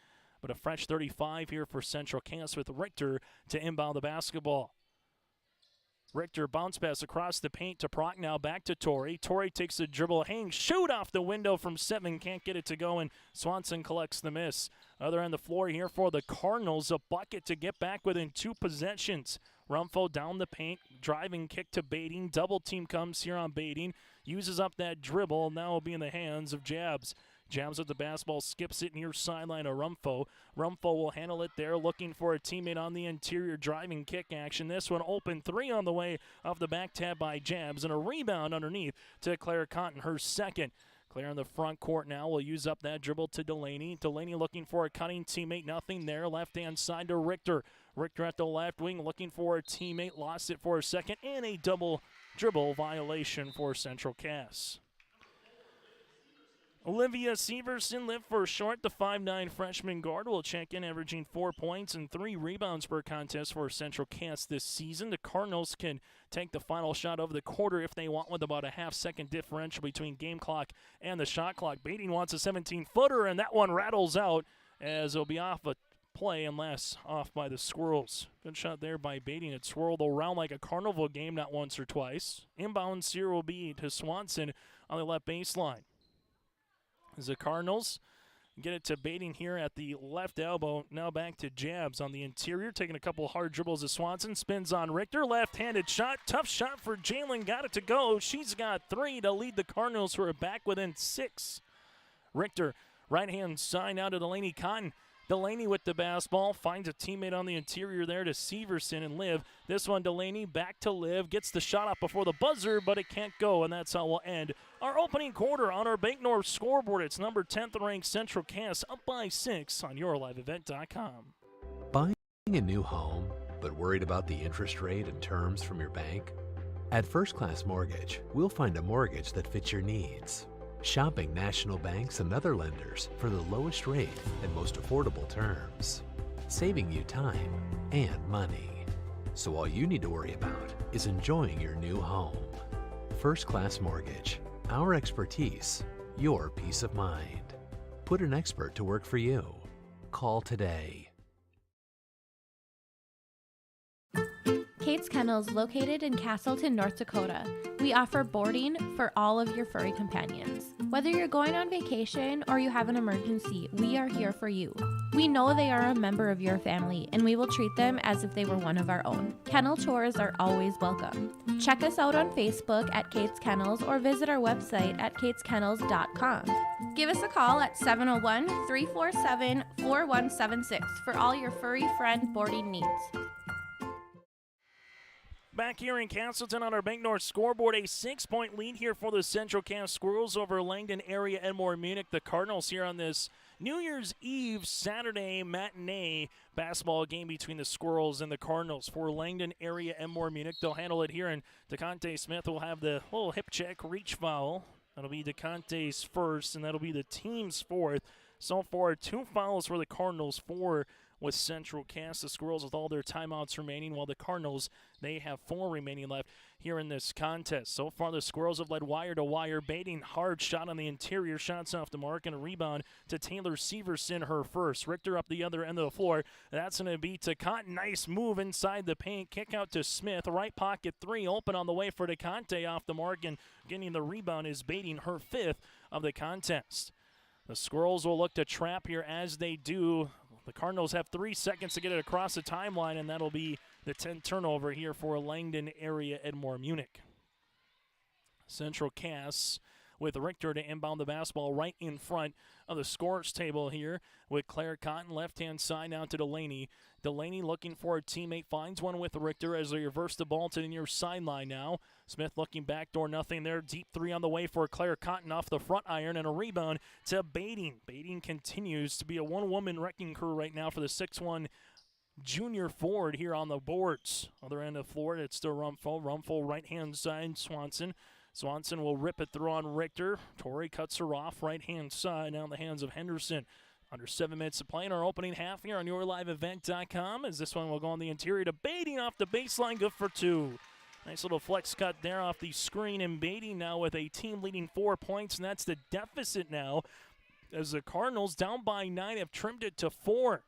But a fresh 35 here for Central Cass with Richter to inbound the basketball. Richter bounce pass across the paint to Prochnow, back to Tori. Tori takes a dribble, hang, shoot off the window from 7, can't get it to go, and Swanson collects the miss. Other end of the floor here for the Cardinals, a bucket to get back within 2 possessions. Rumfo down the paint, driving kick to Bading. Double team comes here on Bading, uses up that dribble, now will be in the hands of Jabs. Jabs with the basketball, skips it near sideline of Rumfo. Rumfo will handle it there, looking for a teammate on the interior, driving kick action. This one open 3 on the way off the back tab by Jabs, and a rebound underneath to Claire Cotton, her second. Claire in the front court now will use up that dribble to Delaney. Delaney looking for a cutting teammate, nothing there. Left-hand side to Richter. Richter at the left wing looking for a teammate, lost it for a second, and a double dribble violation for Central Cass. Olivia Severson lived for short. The 5'9" freshman guard will check in, averaging 4 points and 3 rebounds per contest for Central Cass this season. The Cardinals can take the final shot of the quarter if they want, with about a half-second differential between game clock and the shot clock. Bading wants a 17-footer, and that one rattles out as it'll be off a play unless off by the Squirrels. Good shot there by Bading. It swirled around like a carnival game, not once or twice. Inbounds here will be to Swanson on the left baseline. As the Cardinals Get it to Bating here at the left elbow. Now back to Jabs on the interior, taking a couple hard dribbles as Swanson spins on Richter. Left-handed shot, tough shot for Jalen. Got it to go. She's got 3 to lead the Cardinals, who are back within 6. Richter, right-hand side now to Delaney Cotton. Delaney with the basketball, finds a teammate on the interior there to Severson and Liv. This one, Delaney back to Liv, gets the shot up before the buzzer, but it can't go, and that's how we'll end our opening quarter on our Bank North scoreboard. It's number 10th ranked Central Cass up by 6 on yourliveevent.com. Buying a new home, but worried about the interest rate and terms from your bank? At First Class Mortgage, we'll find a mortgage that fits your needs. Shopping national banks and other lenders for the lowest rate and most affordable terms, saving you time and money. So all you need to worry about is enjoying your new home. First Class Mortgage, our expertise, your peace of mind. Put an expert to work for you. Call today. Kate's Kennels, located in Castleton, North Dakota. We offer boarding for all of your furry companions. Whether you're going on vacation or you have an emergency, we are here for you. We know they are a member of your family, and we will treat them as if they were one of our own. Kennel tours are always welcome. Check us out on Facebook at Kate's Kennels or visit our website at kateskennels.com. Give us a call at 701-347-4176 for all your furry friend boarding needs. Back here in Castleton on our Bank North scoreboard, a 6-point lead here for the Central Cass Squirrels over Langdon area Edmore Munich. The Cardinals here on this New Year's Eve Saturday matinee basketball game between the Squirrels and the Cardinals. For Langdon area Edmore Munich, they'll handle it here, and DeConte Smith will have the little hip check reach foul. That'll be DeConte's first, and that'll be the team's fourth. So far, 2 fouls for the Cardinals, 4 with Central Cass. The Squirrels with all their timeouts remaining, while the Cardinals, they have 4 remaining left here in this contest. So far, the Squirrels have led wire to wire. Bating, hard shot on the interior, shots off the mark, and a rebound to Taylor Severson, her first. Richter up the other end of the floor. That's going to be to Cotton. Nice move inside the paint. Kick out to Smith. Right pocket 3 open on the way for DeConte off the mark, and getting the rebound is Bating, her 5th of the contest. The Squirrels will look to trap here as they do. The Cardinals have 3 seconds to get it across the timeline, and that'll be the 10th turnover here for Langdon area Edmore Munich. Central Cass with Richter to inbound the basketball right in front of the scorers table here with Claire Cotton, left-hand side now to Delaney. Delaney looking for a teammate, finds one with Richter as they reverse the ball to the near sideline now. Smith looking backdoor, nothing there. Deep 3 on the way for Claire Cotton off the front iron, and a rebound to Bating. Bating continues to be a one-woman wrecking crew right now for the 6'1" junior forward here on the boards. Other end of the floor, it's still Rumfo. Rumfo right-hand side, Swanson. Swanson will rip it through on Richter. Torrey cuts her off right-hand side, now in the hands of Henderson. Under 7 minutes to play in our opening half here on yourliveevent.com, as this one will go on the interior to Bating off the baseline, good for 2. Nice little flex cut there off the screen, and Bating now with a team-leading 4 points, and that's the deficit now, as the Cardinals down by 9 have trimmed it to 4.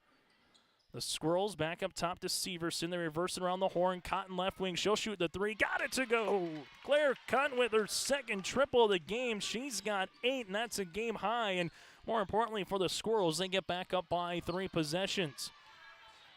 The Squirrels back up top to Severson. They reverse it around the horn. Cotton left wing. She'll shoot the 3. Got it to go. Claire Cotton with her 2nd triple of the game. She's got 8, and that's a game high. And more importantly for the Squirrels, they get back up by 3 possessions.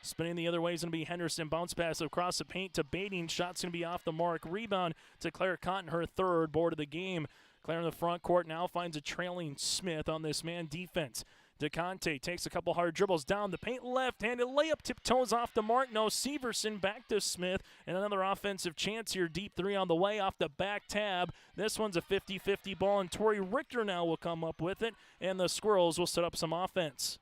Spinning the other way is going to be Henderson. Bounce pass across the paint to Bating. Shot's going to be off the mark. Rebound to Claire Cotton, her 3rd board of the game. Claire in the front court now finds a trailing Smith on this man defense. DeConte takes a couple hard dribbles down the paint, left-handed layup, tiptoes off the mark. No, Severson back to Smith, and another offensive chance here. Deep 3 on the way off the back tab. This one's a 50-50 ball, and Tori Richter now will come up with it, and the Squirrels will set up some offense.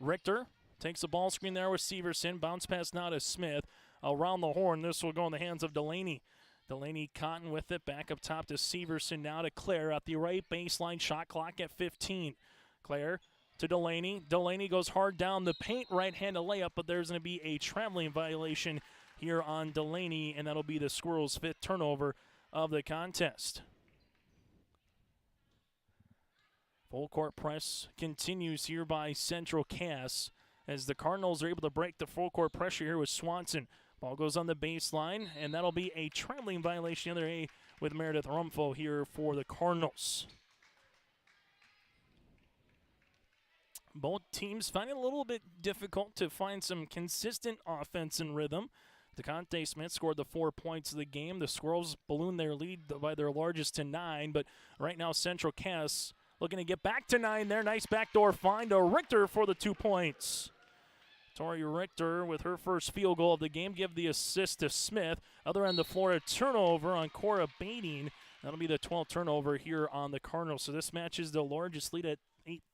Richter takes the ball screen there with Severson. Bounce pass now to Smith. Around the horn, this will go in the hands of Delaney. Delaney Cotton with it, back up top to Severson, now to Claire at the right baseline, shot clock at 15. Claire to Delaney. Delaney goes hard down the paint, right-handed layup, but there's going to be a traveling violation here on Delaney, and that'll be the Squirrels' 5th turnover of the contest. Full court press continues here by Central Cass as the Cardinals are able to break the full court pressure here with Swanson. Ball goes on the baseline, and that'll be a traveling violation the other way with Meredith Rumfo here for the Cardinals. Both teams finding it a little bit difficult to find some consistent offense and rhythm. DeConte Smith scored the 4 points of the game. The Squirrels ballooned their lead by their largest to 9, but right now Central Cass looking to get back to 9 there. Nice backdoor find to Richter for the 2 points. Tori Richter with her first field goal of the game. Give the assist to Smith. Other end of the floor, a turnover on Cora Bading. That'll be the 12th turnover here on the Cardinals. So this match is the largest lead at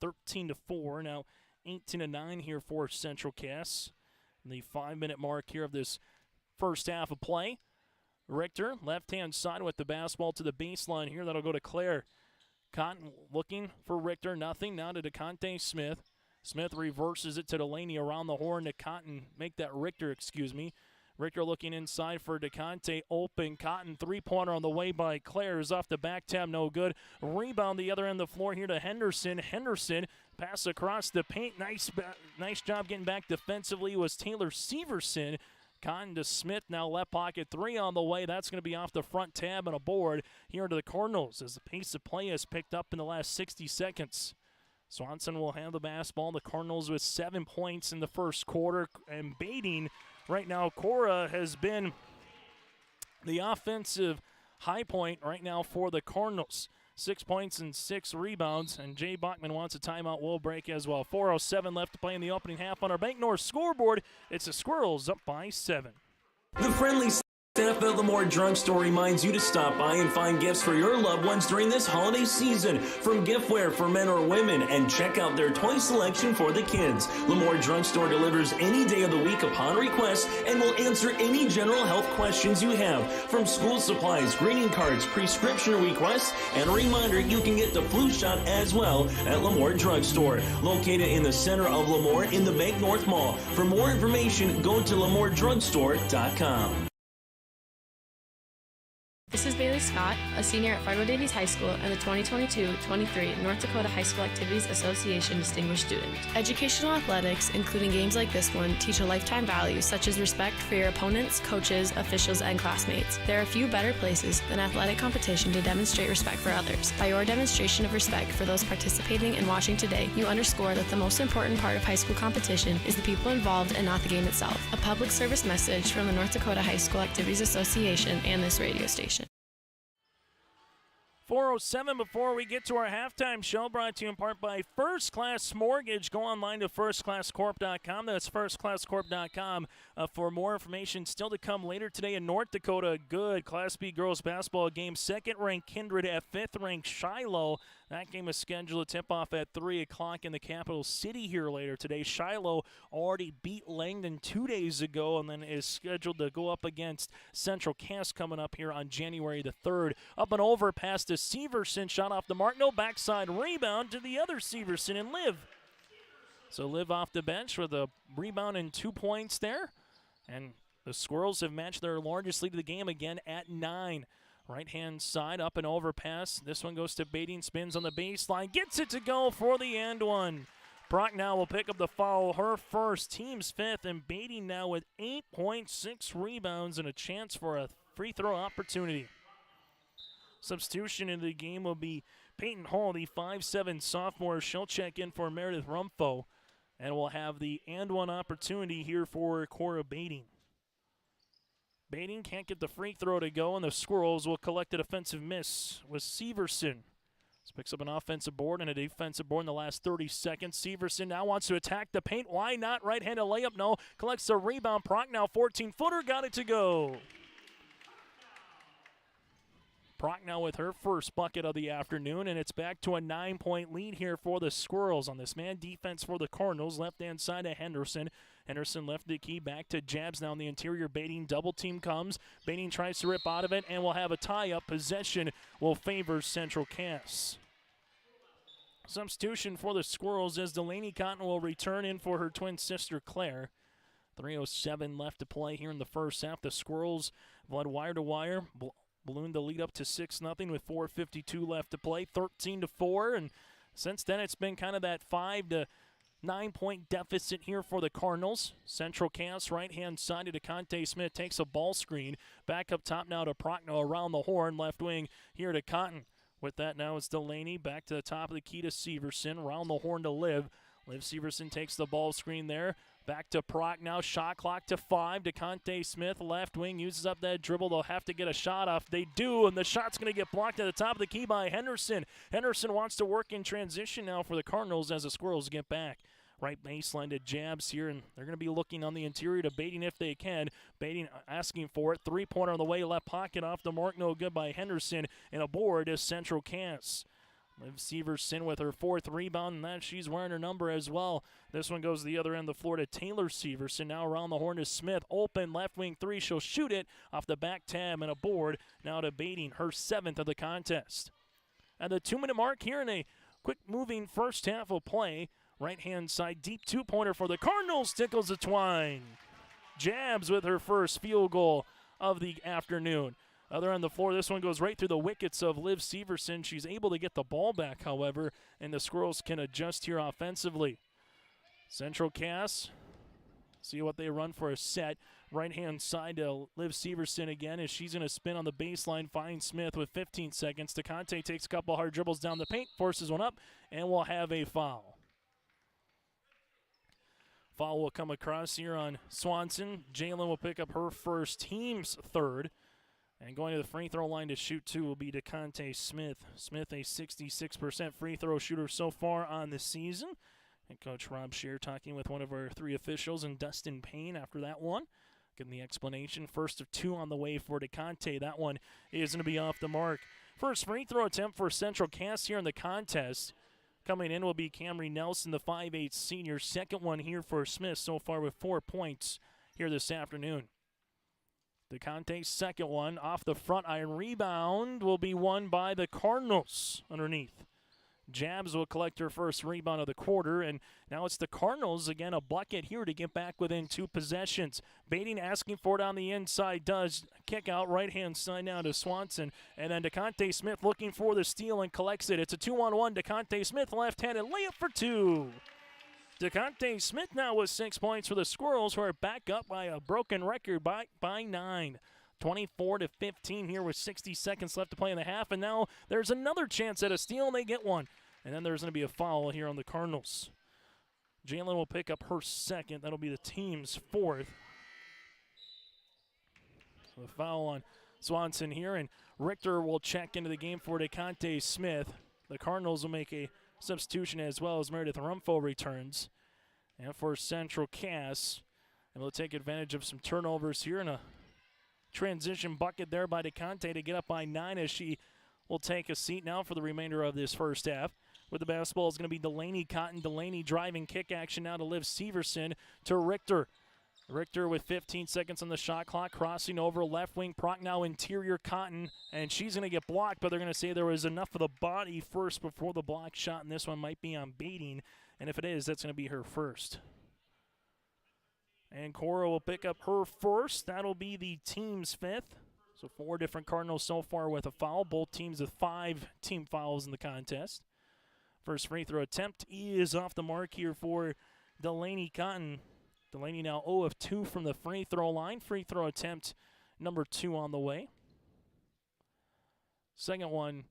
13-4. Now 18-9 here for Central Cass. The 5-minute mark here of this first half of play. Richter, left-hand side with the basketball to the baseline here. That'll go to Claire. Cotton looking for Richter. Nothing. Now to DeConte Smith. Smith reverses it to Delaney around the horn to Cotton. Make that Richter, Richter looking inside for DeConte. Open. Cotton three-pointer on the way by Claire is off the back tab. No good. Rebound the other end of the floor here to Henderson. Henderson pass across the paint. Nice job getting back defensively was Taylor Severson. Cotton to Smith, now left pocket three on the way. That's going to be off the front tab and a board here to the Cardinals as the pace of play has picked up in the last 60 seconds. Swanson will have the basketball. The Cardinals with 7 points in the first quarter. And Bading right now, Cora has been the offensive high point right now for the Cardinals. 6 points and 6 rebounds, and Jay Bachman wants a timeout. We'll break as well. 4:07 left to play in the opening half on our Bank North scoreboard. It's the Squirrels up by 7. The friendly staff at Lemoore Drugstore reminds you to stop by and find gifts for your loved ones during this holiday season, from giftware for men or women, and check out their toy selection for the kids. Lemoore Drugstore delivers any day of the week upon request and will answer any general health questions you have, from school supplies, greeting cards, prescription requests, and a reminder you can get the flu shot as well at Lemoore Drugstore, located in the center of Lemoore in the Bank North Mall. For more information, go to LemoreDrugstore.com. This is Bailey Scott, a senior at Fargo Davies High School and the 2022-23 North Dakota High School Activities Association Distinguished Student. Educational athletics, including games like this one, teach a lifetime value such as respect for your opponents, coaches, officials, and classmates. There are few better places than athletic competition to demonstrate respect for others. By your demonstration of respect for those participating and watching today, you underscore that the most important part of high school competition is the people involved and not the game itself. A public service message from the North Dakota High School Activities Association and this radio station. 4:07 before we get to our halftime show, brought to you in part by First Class Mortgage. Go online to firstclasscorp.com. That's firstclasscorp.com for more information. Still to come later today in North Dakota, a good Class B girls basketball game. Second-ranked Kindred at fifth-ranked Shiloh. That game is scheduled to tip off at 3 o'clock in the capital city here later today. Shiloh already beat Langdon 2 days ago and then is scheduled to go up against Central Cass coming up here on January the 3rd. Up and over past to Severson, shot off the mark. No backside rebound to the other Severson and Liv. So Liv off the bench with a rebound and 2 points there. And the Squirrels have matched their largest lead of the game again at 9. Right-hand side, up and over pass. This one goes to Bading, spins on the baseline, gets it to go for the and one. Brock now will pick up the foul, her first, team's fifth, and Bading now with 8.6 rebounds and a chance for a free throw opportunity. Substitution in the game will be Peyton Hall, the 5'7 sophomore. She'll check in for Meredith Rumfo, and we'll have the and one opportunity here for Cora Bading. Bading can't get the free throw to go, and the Squirrels will collect a defensive miss with Severson. This picks up an offensive board and a defensive board in the last 30 seconds. Severson now wants to attack the paint. Why not? Right-handed layup, no. Collects the rebound. Prochnow, 14-footer, got it to go. Prochnow with her first bucket of the afternoon, and it's back to a 9-point lead here for the Squirrels on this man defense for the Cardinals. Left-hand side of Henderson. Henderson left the key back to Jabs now in the interior. Bading double team comes. Bading tries to rip out of it, and we'll have a tie-up. Possession will favor Central Cass. Substitution for the Squirrels as Delaney Cotton will return in for her twin sister Claire. 3:07 left to play here in the first half. The Squirrels led wire to wire. Ballooned the lead up to 6-0 with 4:52 left to play, 13-4, and since then it's been kind of that 5 to 9-point deficit here for the Cardinals. Central Cass, right-hand side to DeConte Smith, takes a ball screen. Back up top now to Prochnow around the horn, left wing here to Cotton. With that now it's Delaney, back to the top of the key to Severson, around the horn to Liv. Liv Severson takes the ball screen there. Back to Proc now. Shot clock to 5. DeConte Smith, left wing, uses up that dribble. They'll have to get a shot off. They do, and the shot's going to get blocked at the top of the key by Henderson. Henderson wants to work in transition now for the Cardinals as the Squirrels get back. Right baseline to Jabs here, and they're going to be looking on the interior to Bating if they can. Bating asking for it. Three-pointer on the way. Left pocket off the mark. No good by Henderson. And a board is Central Cass. Liv Severson with her 4th rebound, and that she's wearing her number as well. This one goes to the other end of the floor to Taylor Severson. Now around the horn to Smith. Open left wing 3. She'll shoot it off the back tab and a board. Now to Bating, her 7th of the contest. At the 2-minute mark here in a quick moving first half of play. Right-hand side, deep 2-pointer for the Cardinals. Tickles the twine. Jabs with her first field goal of the afternoon. Other on the floor, this one goes right through the wickets of Liv Severson. She's able to get the ball back, however, and the Squirrels can adjust here offensively. Central Cass, see what they run for a set. Right-hand side to Liv Severson again as she's going to spin on the baseline. Finds Smith with 15 seconds. DeConte takes a couple hard dribbles down the paint, forces one up, and will have a foul. Foul will come across here on Swanson. Jalen will pick up her first, team's 3rd. And going to the free throw line to shoot 2 will be DeConte Smith. Smith, a 66% free throw shooter so far on the season. And Coach Rob Scheer talking with one of our 3 officials and Dustin Payne after that one. Getting the explanation. First of 2 on the way for DeConte. That one is going to be off the mark. First free throw attempt for Central Cass here in the contest. Coming in will be Camry Nelson, the 5'8 senior. Second one here for Smith so far with 4 points here this afternoon. DeConte's second one off the front iron. Rebound will be won by the Cardinals underneath. Jabs will collect her first rebound of the quarter, and now it's the Cardinals again, a bucket here to get back within 2 possessions. Bating asking for it on the inside, does kick out right-hand side now to Swanson, and then DeConte Smith looking for the steal and collects it. It's a 2-on-1. DeConte Smith left-handed layup for 2. DeConte Smith now with 6 points for the Squirrels, who are back up by a broken record by 9. 24-15 here with 60 seconds left to play in the half, and now there's another chance at a steal, and they get one. And then there's going to be a foul here on the Cardinals. Jalen will pick up her 2nd. That'll be the team's 4th. So a foul on Swanson here, and Richter will check into the game for DeConte Smith. The Cardinals will make a substitution as well as Meredith Rumfo returns. And for Central Cass, and we'll take advantage of some turnovers here in a transition bucket there by DeConte to get up by 9 as she will take a seat now for the remainder of this first half. With the basketball is going to be Delaney Cotton. Delaney driving kick action now to Liv Severson to Richter. Richter with 15 seconds on the shot clock, crossing over left wing. Proc now interior Cotton, and she's going to get blocked, but they're going to say there was enough of the body first before the block shot, and this one might be on Bating. And if it is, that's going to be her first. And Cora will pick up her first. That'll be the team's 5th. So 4 different Cardinals so far with a foul. Both teams with 5 team fouls in the contest. First free throw attempt is off the mark here for Delaney Cotton. Delaney now 0 of 2 from the free throw line. Free throw attempt number 2 on the way. Second one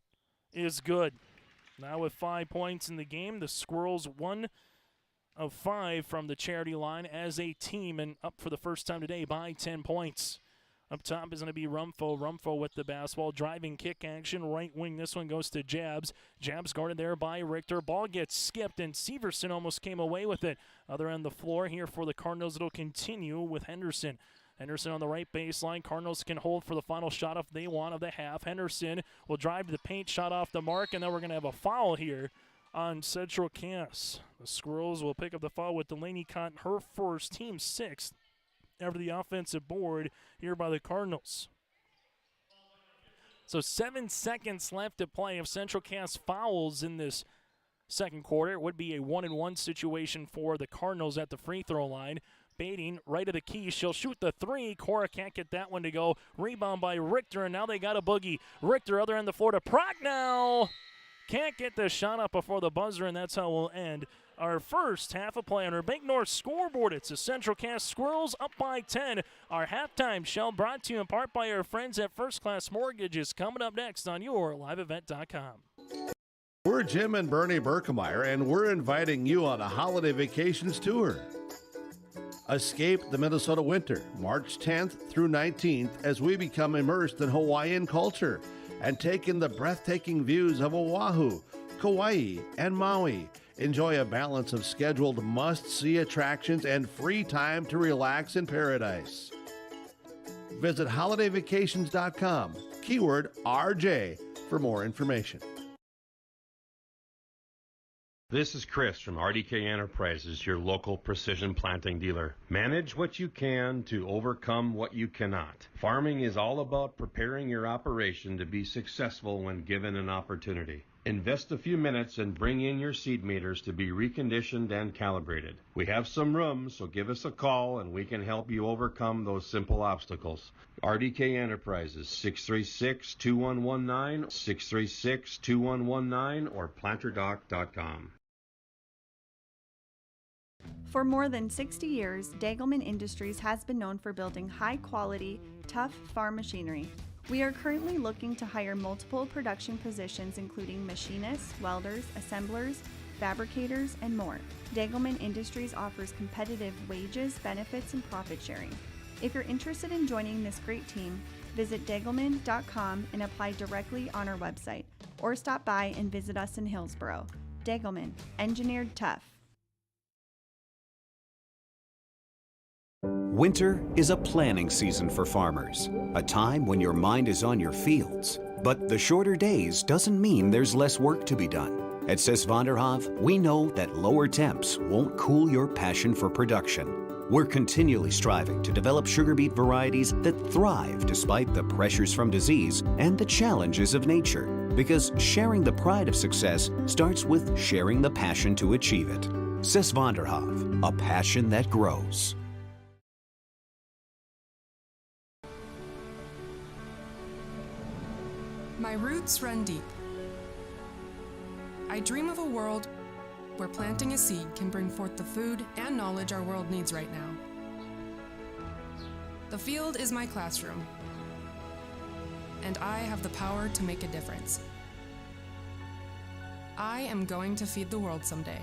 is good. Now with 5 points in the game, the Squirrels 1 of 5 from the charity line as a team, and up for the first time today by 10 points. Up top is going to be Rumfo. Rumfo with the basketball. Driving kick action. Right wing. This one goes to Jabs. Jabs guarded there by Richter. Ball gets skipped, and Severson almost came away with it. Other end of the floor here for the Cardinals. It'll continue with Henderson. Henderson on the right baseline. Cardinals can hold for the final shot if they want of the half. Henderson will drive to the paint. Shot off the mark, and then we're going to have a foul here on Central Cass. The Squirrels will pick up the foul with Delaney Cotton, her first, team 6th. Over the offensive board here by the Cardinals. So 7 seconds left to play. If Central Cass fouls in this second quarter, it would be a 1-and-1 situation for the Cardinals at the free throw line. Bating right of the key. She'll shoot the 3. Cora can't get that one to go. Rebound by Richter, and now they got a boogie. Richter other end of the floor to Proc now. Can't get the shot up before the buzzer, and that's how we'll end our first half of play on our Bank North scoreboard. It's the Central Cass Squirrels up by 10. Our halftime show brought to you in part by our friends at First Class Mortgage is coming up next on your liveevent.com. We're Jim and Bernie Berkemeyer, and we're inviting you on a holiday vacations tour. Escape the Minnesota winter, March 10th through 19th, as we become immersed in Hawaiian culture and take in the breathtaking views of Oahu, Kauai, and Maui. Enjoy a balance of scheduled must-see attractions and free time to relax in paradise. Visit holidayvacations.com, keyword RJ, for more information. This is Chris from RDK Enterprises, your local precision planting dealer. Manage what you can to overcome what you cannot. Farming is all about preparing your operation to be successful when given an opportunity. Invest a few minutes and bring in your seed meters to be reconditioned and calibrated. We have some room, so give us a call and we can help you overcome those simple obstacles. RDK Enterprises, 636-2119, 636-2119, or planterdoc.com. For more than 60 years, Dagelman Industries has been known for building high-quality, tough farm machinery. We are currently looking to hire multiple production positions including machinists, welders, assemblers, fabricators, and more. Dagelman Industries offers competitive wages, benefits, and profit sharing. If you're interested in joining this great team, visit dagelman.com and apply directly on our website, or stop by and visit us in Hillsboro. Dagelman, engineered tough. Winter is a planning season for farmers, a time when your mind is on your fields. But the shorter days doesn't mean there's less work to be done. At Sis van der Haaf, we know that lower temps won't cool your passion for production. We're continually striving to develop sugar beet varieties that thrive despite the pressures from disease and the challenges of nature. Because sharing the pride of success starts with sharing the passion to achieve it. Sis van der Haaf, a passion that grows. My roots run deep. I dream of a world where planting a seed can bring forth the food and knowledge our world needs right now. The field is my classroom, and I have the power to make a difference. I am going to feed the world someday.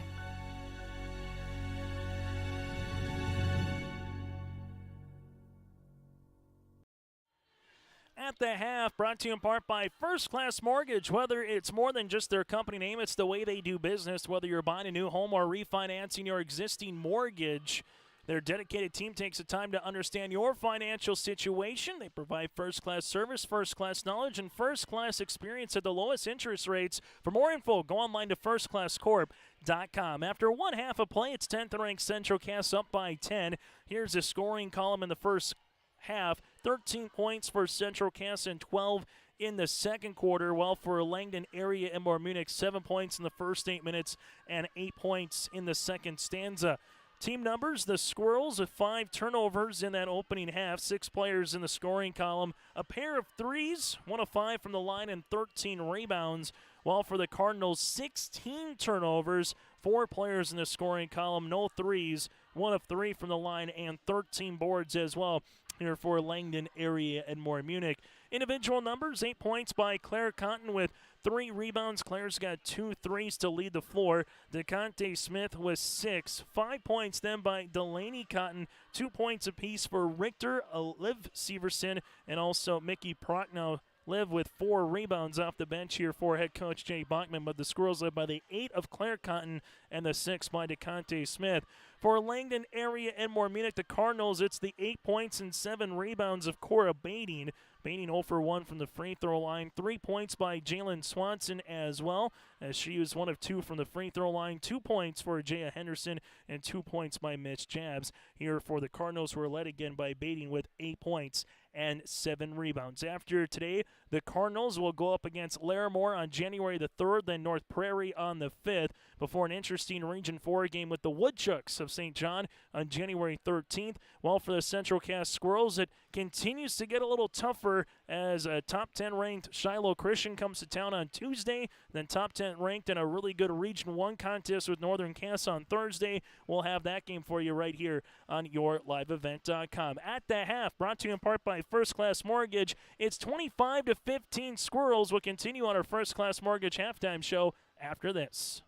At the half, brought to you in part by First Class Mortgage. Whether it's more than just their company name, it's the way they do business. Whether you're buying a new home or refinancing your existing mortgage, their dedicated team takes the time to understand your financial situation. They provide first-class service, first-class knowledge, and first-class experience at the lowest interest rates. For more info, go online to firstclasscorp.com. After one half of play, it's 10th-ranked Central Cass up by 10. Here's the scoring column in the first half. 13 points for Central Cass and 12 in the second quarter, while for Langdon area Edmore Munich, 7 points in the first 8 minutes and 8 points in the second stanza. Team numbers, the Squirrels with 5 turnovers in that opening half, 6 players in the scoring column, a pair of threes, 1 of 5 from the line and 13 rebounds, while for the Cardinals, 16 turnovers, 4 players in the scoring column, no threes, 1 of 3 from the line and 13 boards as well here for Langdon area Edmore Munich. Individual numbers, 8 points by Claire Cotton with 3 rebounds. Claire's got 2 threes to lead the floor. DeConte Smith with 6. 5 points then by Delaney Cotton. 2 points apiece for Richter, Liv Severson, and also Mickey Prochnow. Liv with 4 rebounds off the bench here for head coach Jay Bachman, but the Squirrels led by the 8 of Claire Cotton and the 6 by DeConte Smith. For Langdon area Edmore Munich, the Cardinals, it's the 8 points and 7 rebounds of Cora Bading. Bading 0 for 1 from the free throw line. 3 points by Jalen Swanson as well, as she was 1 of 2 from the free throw line. 2 points for Jaya Henderson and 2 points by Mitch Jabs. Here for the Cardinals, who are led again by Bading with 8 points and 7 rebounds. After today, the Cardinals will go up against Larimore on January the 3rd, then North Prairie on the 5th, before an interesting Region 4 game with the Woodchucks of St. John on January 13th. While for the Central Cass Squirrels, it continues to get a little tougher as a top 10 ranked Shiloh Christian comes to town on Tuesday, then top 10 ranked in a really good Region 1 contest with Northern Cass on Thursday. We'll have that game for you right here on yourliveevent.com. At the half, brought to you in part by First Class Mortgage, it's 25-15. Squirrels will continue on our First Class Mortgage halftime show after this.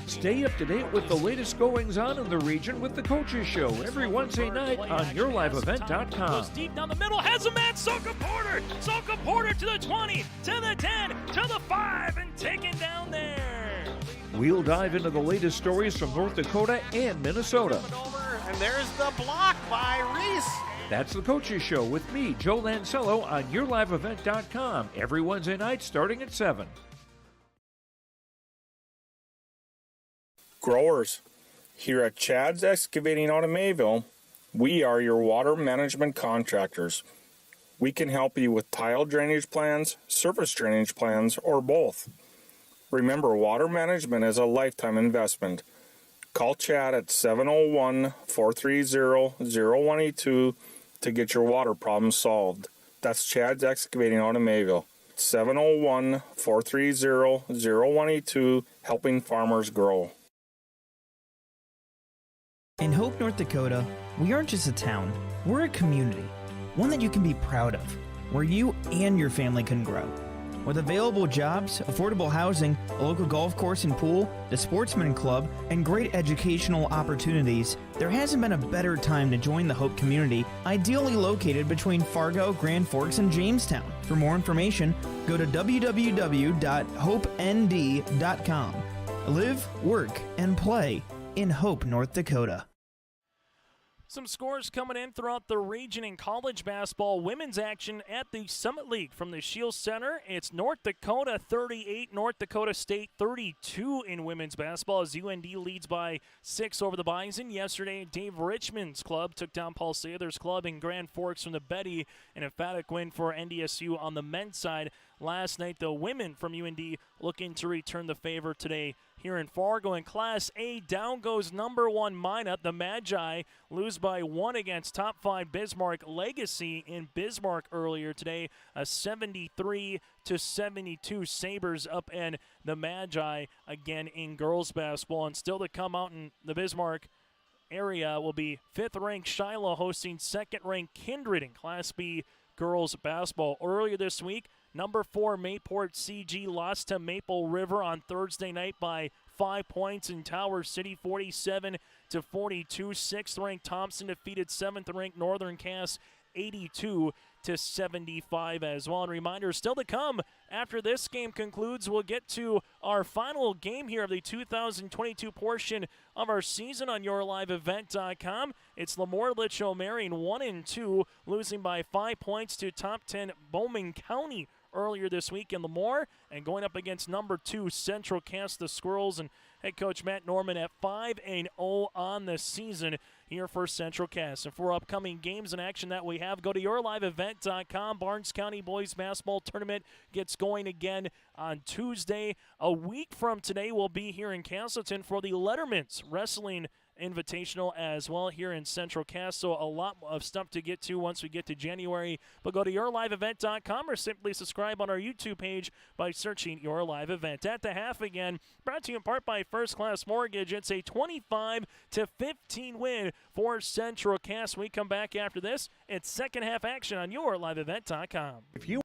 Stay up to date with the latest goings-on in the region with the Coaches Show every Wednesday night on YourLiveEvent.com. Goes deep down the middle, has a man, Soka Porter! Soka Porter to the 20, to the 10, to the 5, and taken down there. We'll dive into the latest stories from North Dakota and Minnesota. And there's the block by Reese. That's the Coaches Show with me, Joe Lancello, on YourLiveEvent.com every Wednesday night starting at 7. Growers, here at Chad's Excavating out of Mayville, we are your water management contractors. We can help you with tile drainage plans, surface drainage plans, or both. Remember, water management is a lifetime investment. Call Chad at 701-430-0182 to get your water problem solved. That's Chad's Excavating out of Mayville. 701-430-0182, helping farmers grow. In Hope, North Dakota, we aren't just a town, we're a community, one that you can be proud of, where you and your family can grow. With available jobs, affordable housing, a local golf course and pool, the Sportsman Club, and great educational opportunities, there hasn't been a better time to join the Hope community, ideally located between Fargo, Grand Forks, and Jamestown. For more information, go to www.hopend.com. Live, work, and play in Hope, North Dakota. Some scores coming in throughout the region in college basketball. Women's action at the Summit League from the Shield Center. It's North Dakota 38, North Dakota State 32 in women's basketball as UND leads by 6 over the Bison. Yesterday, Dave Richmond's club took down Paul Sather's club in Grand Forks from the Betty. An emphatic win for NDSU on the men's side. Last night, the women from UND looking to return the favor today here in Fargo. In Class A, down goes number 1 Minot. The Magi lose by 1 against top 5 Bismarck Legacy in Bismarck earlier today. A 73-72 Sabres up, and the Magi again in girls basketball. And still to come out in the Bismarck area will be 5th-ranked Shiloh hosting 2nd-ranked Kindred in Class B girls basketball. Earlier this week, number 4 Mayport CG lost to Maple River on Thursday night by 5 points in Tower City, 47-42. 6th-ranked Thompson defeated 7th-ranked Northern Cass, 82-75 as well. And reminder still to come after this game concludes. We'll get to our final game here of the 2022 portion of our season on YourLiveEvent.com. It's Lemoore Litchfield Marion 1-2, losing by 5 points to top 10 Bowman County earlier this week in Lemoore, and going up against number 2 Central Cass, the Squirrels, and head coach Matt Norman at 5-0 on the season here for Central Cass. And for upcoming games and action that we have, go to YourLiveEvent.com. Barnes County Boys Basketball Tournament gets going again on Tuesday. A week from today, we'll be here in Castleton for the Letterman's Wrestling Invitational as well here in Central Cass. So a lot of stuff to get to once we get to January. But go to YourLiveEvent.com or simply subscribe on our YouTube page by searching Your Live Event. At the half again, brought to you in part by First Class Mortgage. It's a 25-15 win for Central Cass. We come back after this. It's second half action on YourLiveEvent.com. If you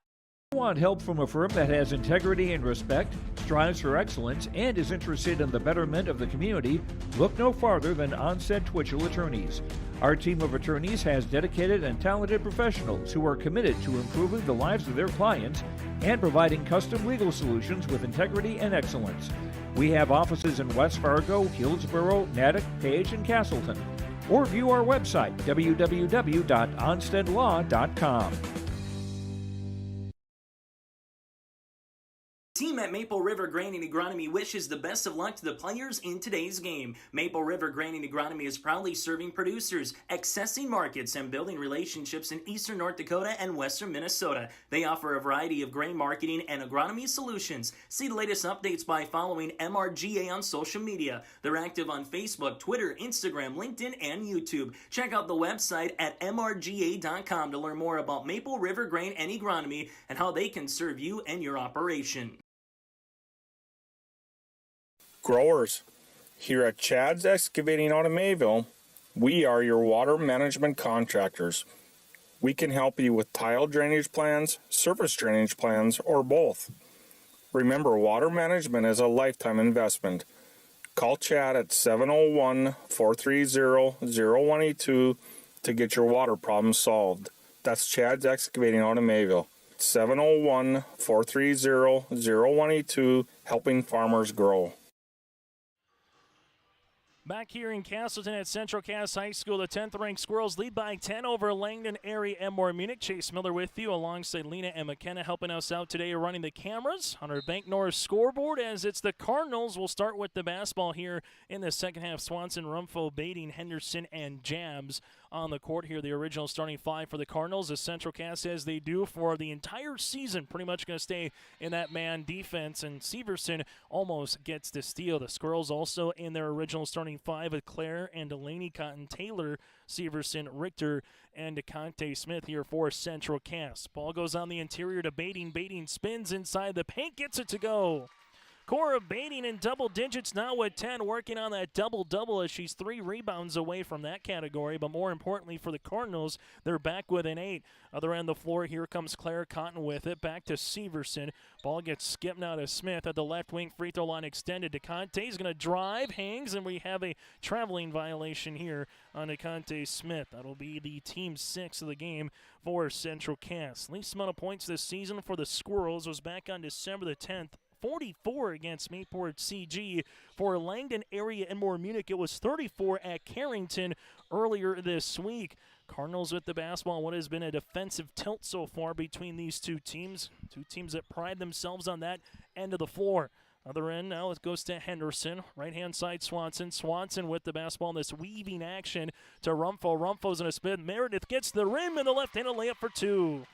want help from a firm that has integrity and respect, strives for excellence, and is interested in the betterment of the community, look no farther than Onstead Twitchell Attorneys. Our team of attorneys has dedicated and talented professionals who are committed to improving the lives of their clients and providing custom legal solutions with integrity and excellence. We have offices in West Fargo, Hillsborough, Natick, Page, and Castleton. Or view our website, www.onsteadlaw.com. Team at Maple River Grain and Agronomy wishes the best of luck to the players in today's game. Maple River Grain and Agronomy is proudly serving producers, accessing markets, and building relationships in eastern North Dakota and western Minnesota. They offer a variety of grain marketing and agronomy solutions. See the latest updates by following MRGA on social media. They're active on Facebook, Twitter, Instagram, LinkedIn, and YouTube. Check out the website at mrga.com to learn more about Maple River Grain and Agronomy and how they can serve you and your operation. Growers, here at Chad's Excavating out of Mayville, we are your water management contractors. We can help you with tile drainage plans, surface drainage plans, or both. Remember, water management is a lifetime investment. Call Chad at 701-430-0182 to get your water problem solved. That's Chad's Excavating out of Mayville. 701-430-0182, helping farmers grow. Back here in Castleton at Central Cass High School, the 10th-ranked Squirrels lead by 10 over Langdon area Edmore Munich. Chase Miller with you alongside Lena and McKenna helping us out today running the cameras on our Bank North scoreboard as it's the Cardinals. We'll start with the basketball here in the second half. Swanson, Rumfo, Bading, Henderson, and Jabs on the court here. The original starting five for the Cardinals, as Central Cass, as they do for the entire season, pretty much going to stay in that man defense, and Severson almost gets the steal. The Squirrels also in their original starting five with Claire and Delaney, Cotton, Taylor, Severson, Richter, and DeConte Smith here for Central Cass. Ball goes on the interior to Bading. Bading spins inside the paint, gets it to go. Cora Bading in double digits now with 10, working on that double-double as she's 3 rebounds away from that category. But more importantly for the Cardinals, they're back with an 8. Other end of the floor, here comes Claire Cotton with it. Back to Severson. Ball gets skipped now to Smith at the left wing. Free throw line extended. DeConte's going to drive, hangs, and we have a traveling violation here on DeConte Smith. That'll be the team 6 of the game for Central Cass. Least amount of points this season for the Squirrels was back on December the 10th. 44 against Mayport CG. For Langdon area and more Munich, it was 34 at Carrington earlier this week. Cardinals with the basketball. What has been a defensive tilt so far between these two teams. Two teams that pride themselves on that end of the floor. Other end now it goes to Henderson. Right-hand side Swanson. Swanson with the basketball in this weaving action to Rumfo. Rumfo's in a spin. Meredith gets the rim and the left-handed layup for 2.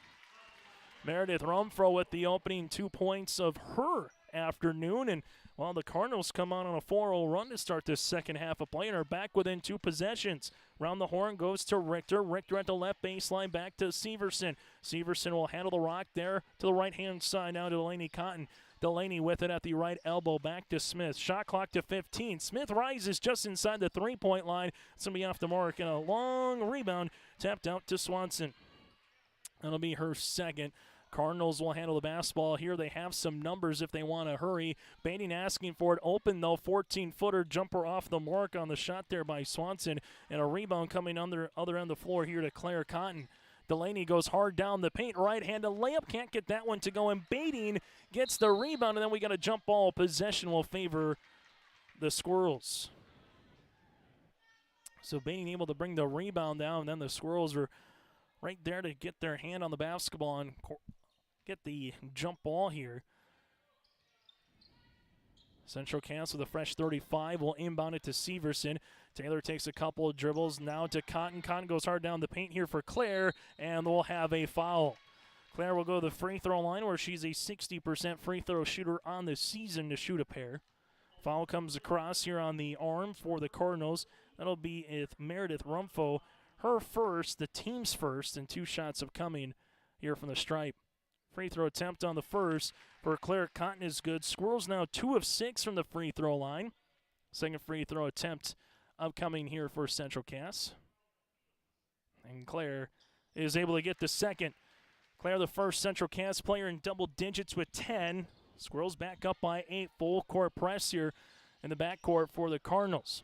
Meredith Rumfo with the opening 2 points of her afternoon, and well, the Cardinals come on a 4-0 run to start this second half of play and are back within 2 possessions. Round the horn goes to Richter. Richter at the left baseline, back to Severson. Severson will handle the rock there to the right-hand side now to Delaney Cotton. Delaney with it at the right elbow, back to Smith. Shot clock to 15. Smith rises just inside the 3-point line. It's going to be off the mark, and a long rebound tapped out to Swanson. That'll be her second. Cardinals will handle the basketball here. They have some numbers if they want to hurry. Bading asking for it open, though. 14-footer jumper off the mark on the shot there by Swanson. And a rebound coming on the other end of the floor here to Claire Cotton. Delaney goes hard down the paint. Right-handed layup. Can't get that one to go. And Bading gets the rebound. And then we got a jump ball. Possession will favor the Squirrels. So Bading able to bring the rebound down. And then the Squirrels are right there to get their hand on the basketball and get the jump ball here. Central Cass with a fresh 35 will inbound it to Severson. Taylor takes a couple of dribbles now to Cotton. Cotton goes hard down the paint here for Claire, and we'll have a foul. Claire will go to the free throw line where she's a 60% free throw shooter on the season to shoot a pair. Foul comes across here on the arm for the Cardinals. That'll be with Meredith Rumfo. Her first, the team's first, and 2 shots of coming here from the stripe. Free throw attempt on the first for Claire Cotton is good. Squirrels now 2 of 6 from the free throw line. Second free throw attempt upcoming here for Central Cass. And Claire is able to get the second. Claire, the first Central Cass player in double digits with 10. Squirrels back up by 8. Full court press here in the backcourt for the Cardinals.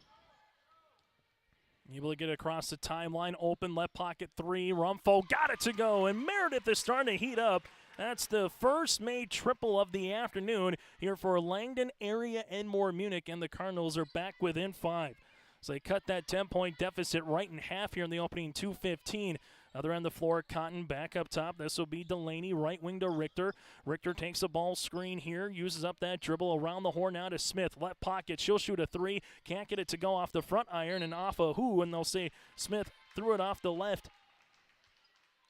Able to get across the timeline, open, left pocket 3. Rumfo got it to go, and Meredith is starting to heat up. That's the first made triple of the afternoon here for Langdon area and more Munich, and the Cardinals are back within 5. So they cut that 10-point deficit right in half here in the opening 2:15. Other end of the floor, Cotton back up top. This will be Delaney, right wing to Richter. Richter takes a ball screen here, uses up that dribble around the horn now to Smith. Left pocket, she'll shoot a 3. Can't get it to go off the front iron and off a and they'll say Smith threw it off the left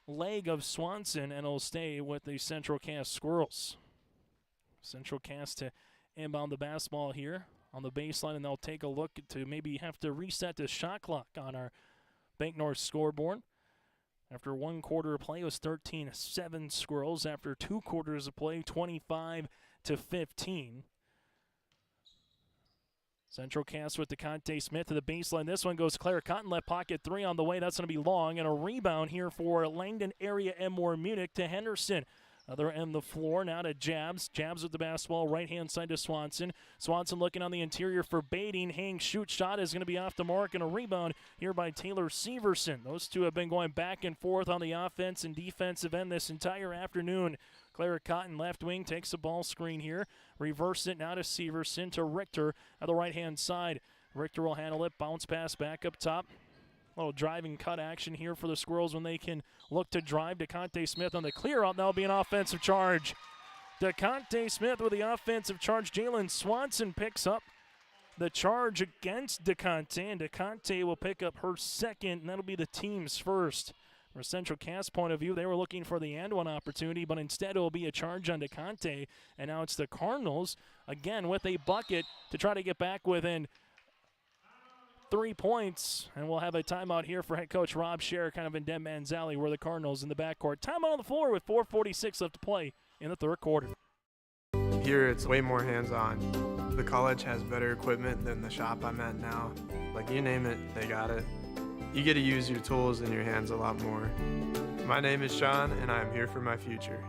leg of Swanson, and it'll stay with the Central Cass Squirrels. Central Cass to inbound the basketball here on the baseline, and they'll take a look to maybe have to reset the shot clock on our Bank North scoreboard. After 1 quarter of play, it was 13-7 Squirrels. After 2 quarters of play, 25-15. Central Cass with DeConte Smith to the baseline. This one goes Claire Cotton, left pocket 3 on the way. That's going to be long. And a rebound here for Langdon area and more Munich to Henderson. Other end of the floor now to Jabs. Jabs with the basketball, right-hand side to Swanson. Swanson looking on the interior for Bading. Hang shoot shot is going to be off the mark, and a rebound here by Taylor Severson. Those two have been going back and forth on the offense and defensive end this entire afternoon. Clara Cotton, left wing, takes the ball screen here. Reverse it now to Severson to Richter at the right-hand side. Richter will handle it. Bounce pass back up top. Little driving cut action here for the Squirrels when they can look to drive. DeConte Smith on the clear out. That'll be an offensive charge. DeConte Smith with the offensive charge. Jalen Swanson picks up the charge against DeConte, and DeConte will pick up her second, and that'll be the team's first. From a Central Cass point of view, they were looking for the and one opportunity, but instead it will be a charge on DeConte, and now it's the Cardinals, again, with a bucket to try to get back within 3 points, and we'll have a timeout here for head coach Rob Scher, kind of in dead man's alley where the Cardinals in the backcourt. Timeout on the floor with 4:46 left to play in the third quarter. Here it's way more hands-on. The college has better equipment than the shop I'm at now. Like, you name it, they got it. You get to use your tools and your hands a lot more. My name is Sean, and I'm here for my future.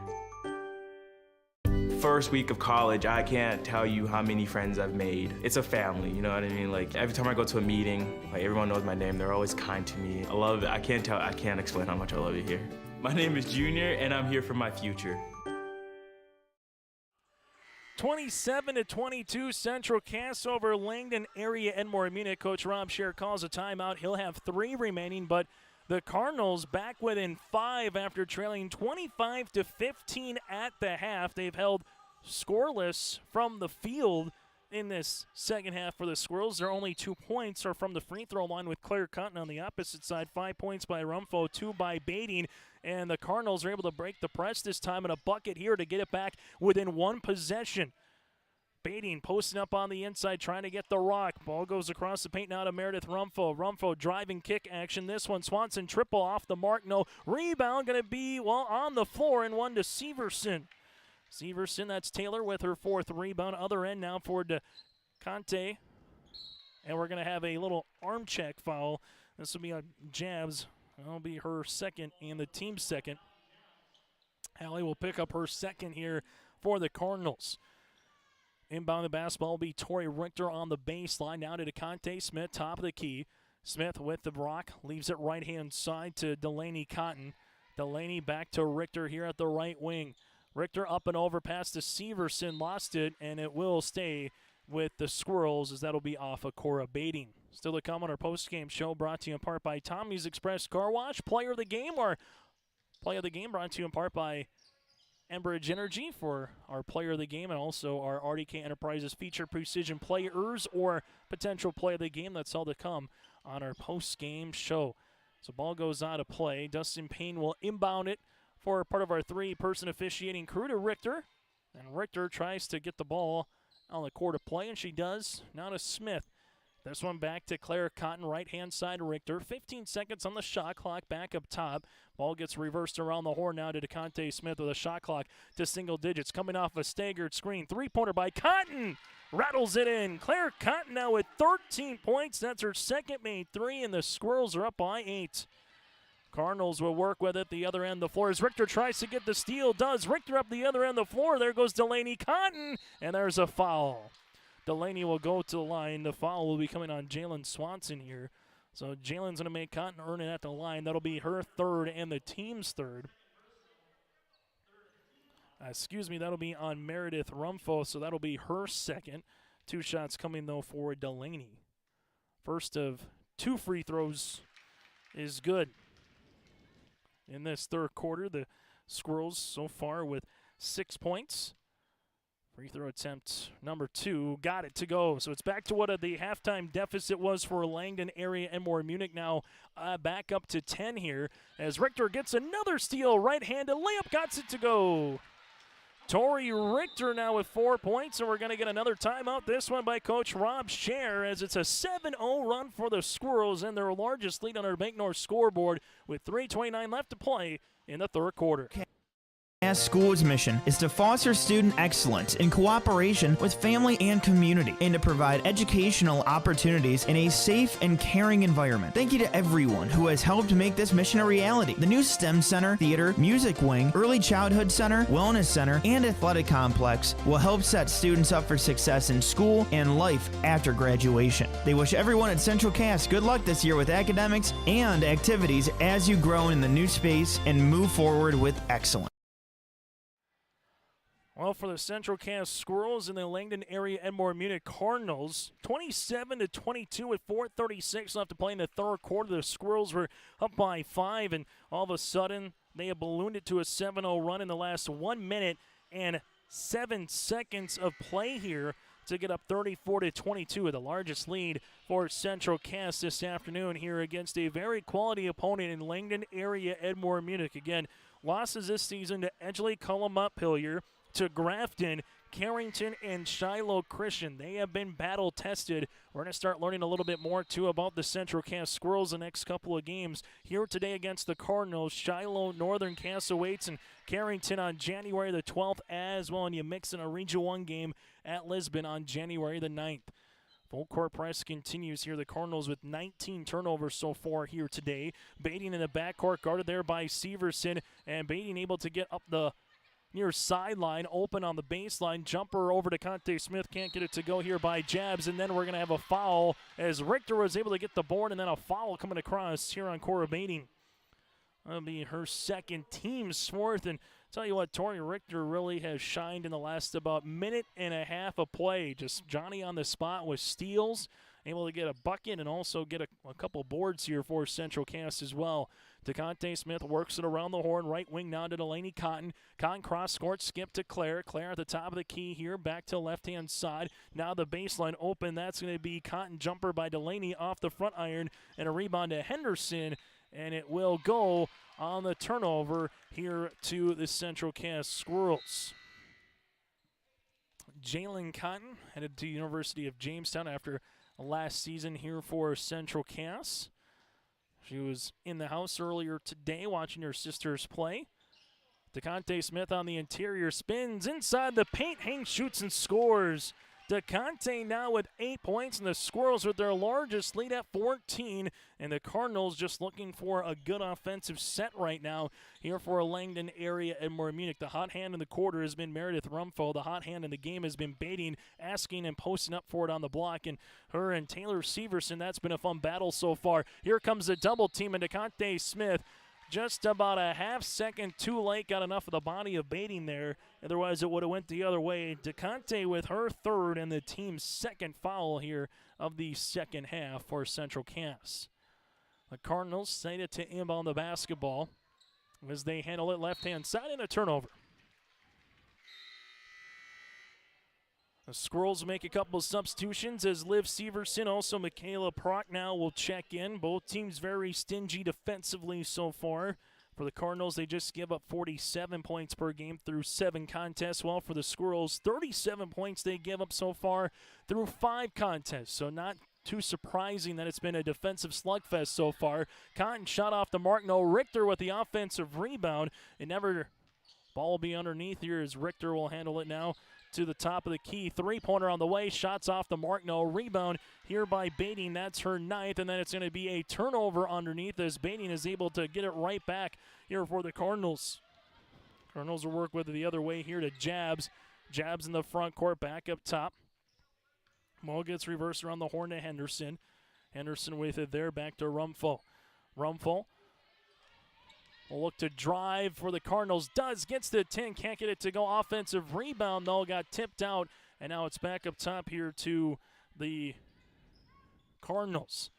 First week of college, I can't tell you how many friends I've made. It's a family, you know what I mean? Like, every time I go to a meeting, like, everyone knows my name. They're always kind to me. I love it. I can't explain how much I love it here. My name is Junior, and I'm here for my future. 27-22, Central Cass over Langdon area Edmore Munich. Coach Rob Scher calls a timeout. He'll have 3 remaining, but the Cardinals back within 5 after trailing 25-15 at the half. They've held scoreless from the field in this second half for the Squirrels. Their only 2 points are from the free throw line with Claire Cotton on the opposite side. 5 points by Rumfo, 2 by Bading. And the Cardinals are able to break the press this time in a bucket here to get it back within 1 possession. Bading posting up on the inside, trying to get the rock. Ball goes across the paint now to Meredith Rumfo. Rumfo driving kick action. This one, Swanson triple off the mark. No rebound, going to be, well, on the floor, and one to Severson. Severson, that's Taylor with her 4th rebound. Other end now for DeConte. And we're going to have a little arm check foul. This will be on Jabs. That'll be her second and the team's second. Hallie will pick up her second here for the Cardinals. Inbound the basketball will be Tori Richter on the baseline. Now to DeConte Smith, top of the key. Smith with the rock, leaves it right-hand side to Delaney Cotton. Delaney back to Richter here at the right wing. Richter up and over past to Severson, lost it, and it will stay with the Squirrels as that'll be off of Cora Bading. Still to come on our post-game show, brought to you in part by Tommy's Express Car Wash. Player of the game, or play of the game, brought to you in part by Enbridge Energy for our player of the game, and also our RDK Enterprises feature precision players or potential play of the game. That's all to come on our post-game show. So ball goes out of play. Dustin Payne will inbound it for part of our 3-person officiating crew to Richter. And Richter tries to get the ball on the court of play, and she does. Now to Smith. This one back to Claire Cotton, right-hand side Richter. 15 seconds on the shot clock, back up top. Ball gets reversed around the horn now to DeConte Smith with a shot clock to single digits. Coming off a staggered screen. 3-pointer by Cotton. Rattles it in. Claire Cotton now with 13 points. That's her second made 3, and the Squirrels are up by 8. Cardinals will work with it. The other end of the floor as Richter tries to get the steal. Does. Richter up the other end of the floor. There goes Delaney Cotton, and there's a foul. Delaney will go to the line. The foul will be coming on Jalen Swanson here. So Jalen's going to make Cotton earn it at the line. That'll be her 3rd and the team's 3rd. That'll be on Meredith Rumfo, so that'll be her 2nd. 2 shots coming, though, for Delaney. First of 2 free throws is good. In this third quarter, the Squirrels so far with 6 points. Free throw attempt number 2, got it to go. So it's back to what the halftime deficit was for Langdon area and more Munich now back up to 10 here as Richter gets another steal, right-handed layup, got it to go. Tori Richter now with 4 points, and we're going to get another timeout. This one by Coach Rob Scher as it's a 7-0 run for the Squirrels and their largest lead on our Bank North scoreboard with 3:29 left to play in the third quarter. School's mission is to foster student excellence in cooperation with family and community and to provide educational opportunities in a safe and caring environment. Thank you to everyone who has helped make this mission a reality. The new STEM Center, Theater, Music Wing, Early Childhood Center, Wellness Center, and Athletic Complex will help set students up for success in school and life after graduation. They wish everyone at Central Cass good luck this year with academics and activities as you grow in the new space and move forward with excellence. Well, for the Central Cass Squirrels and the Langdon area Edmore Munich Cardinals, 27-22 with 4:36 left to play in the third quarter. The Squirrels were up by 5, and all of a sudden they have ballooned it to a 7-0 run in the last 1 minute and 7 seconds of play here to get up 34-22, the largest lead for Central Cass this afternoon here against a very quality opponent in Langdon area Edmore Munich. Again, losses this season to Edgley, Cullum, Montpelier, to Grafton, Carrington, and Shiloh Christian. They have been battle tested. We're going to start learning a little bit more too about the Central Cass Squirrels the next couple of games. Here today against the Cardinals, Shiloh, Northern Cass awaits, and Carrington on January the 12th as well. And you mix in a Region 1 game at Lisbon on January the 9th. Full court press continues here. The Cardinals with 19 turnovers so far here today. Bading in the backcourt, guarded there by Severson, and Bading able to get up the near sideline, open on the baseline. Jumper over to Conte Smith. Can't get it to go here by Jabs. And then we're going to have a foul as Richter was able to get the board, and then a foul coming across here on Cora Bading. That'll be her second, team's fourth. And tell you what, Tori Richter really has shined in the last about minute and a half of play. Just Johnny on the spot with steals, able to get a bucket and also get a couple boards here for Central Cass as well. DeConte Smith works it around the horn, right wing now to Delaney Cotton. Cotton cross court, skip to Claire. Claire at the top of the key here, back to left-hand side. Now the baseline open. That's going to be Cotton jumper by Delaney off the front iron, and a rebound to Henderson, and it will go on the turnover here to the Central Cass Squirrels. Jalen Cotton headed to University of Jamestown after last season here for Central Cass. She was in the house earlier today watching her sisters play. DeConte Smith on the interior, spins inside the paint, hangs, shoots, and scores. DeConte now with 8 points, and the Squirrels with their largest lead at 14. And the Cardinals just looking for a good offensive set right now here for Langdon area Edmore Munich. The hot hand in the quarter has been Meredith Rumfo. The hot hand in the game has been Bading, asking and posting up for it on the block. And her and Taylor Severson, that's been a fun battle so far. Here comes the double team, and DeConte Smith just about a half second too late, got enough of the body of Bading there. Otherwise, it would have went the other way. DeConte with her third and the team's second foul here of the second half for Central Cass. The Cardinals slated to inbound the basketball as they handle it left-hand side, and a turnover. The Squirrels make a couple of substitutions as Liv Severson, also Michaela Prochnow will check in. Both teams very stingy defensively so far. For the Cardinals, they just give up 47 points per game through 7 contests. While for the Squirrels, 37 points they give up so far through 5 contests. So not too surprising that it's been a defensive slugfest so far. Cotton shot off the mark. No, Richter with the offensive rebound. Ball will be underneath here as Richter will handle it now to the top of the key. Three-pointer on the way. Shots off the mark. No, rebound here by Bading. That's her 9th, and then it's going to be a turnover underneath as Bading is able to get it right back here for the Cardinals. Cardinals will work with it the other way here to Jabs. Jabs in the front court, back up top. Ball gets reversed around the horn to Henderson. Henderson with it there, back to Rumfo. Rumfo will look to drive for the Cardinals. Gets to the 10, can't get it to go. Offensive rebound, though, got tipped out, and now it's back up top here to the Cardinals.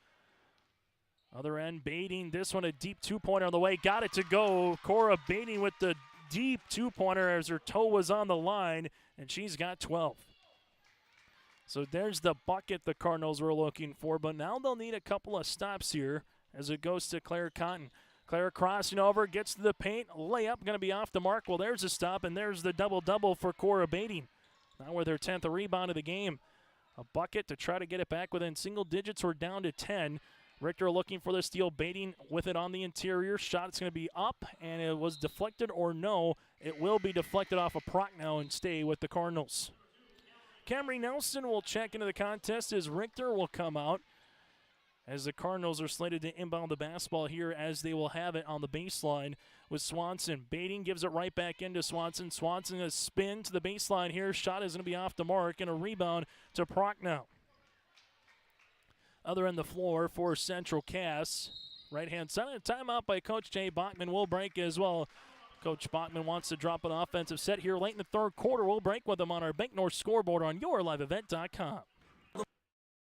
Other end, Bading, this one a deep two-pointer on the way. Got it to go. Cora Bading with the deep two-pointer as her toe was on the line, and she's got 12. So there's the bucket the Cardinals were looking for, but now they'll need a couple of stops here as it goes to Claire Cotton. Claire crossing over, gets to the paint, layup going to be off the mark. Well, there's a stop, and there's the double-double for Cora Bading. Now with her 10th rebound of the game. A bucket to try to get it back within single digits or down to 10. Richter looking for the steal, baiting with it on the interior. Shot is going to be up, and it was deflected or no. It will be deflected off of Prochnow and stay with the Cardinals. Camry Nelson will check into the contest as Richter will come out, as the Cardinals are slated to inbound the basketball here, as they will have it on the baseline with Swanson. Baiting gives it right back into Swanson. Swanson a spin to the baseline here. Shot is going to be off the mark, and a rebound to Prochnow. Other end the floor for Central Cass. Right-hand side, a timeout by Coach Jay Bachman will break as well. Coach Bachman wants to drop an offensive set here late in the third quarter. We'll break with them on our Bank North scoreboard on yourliveevent.com.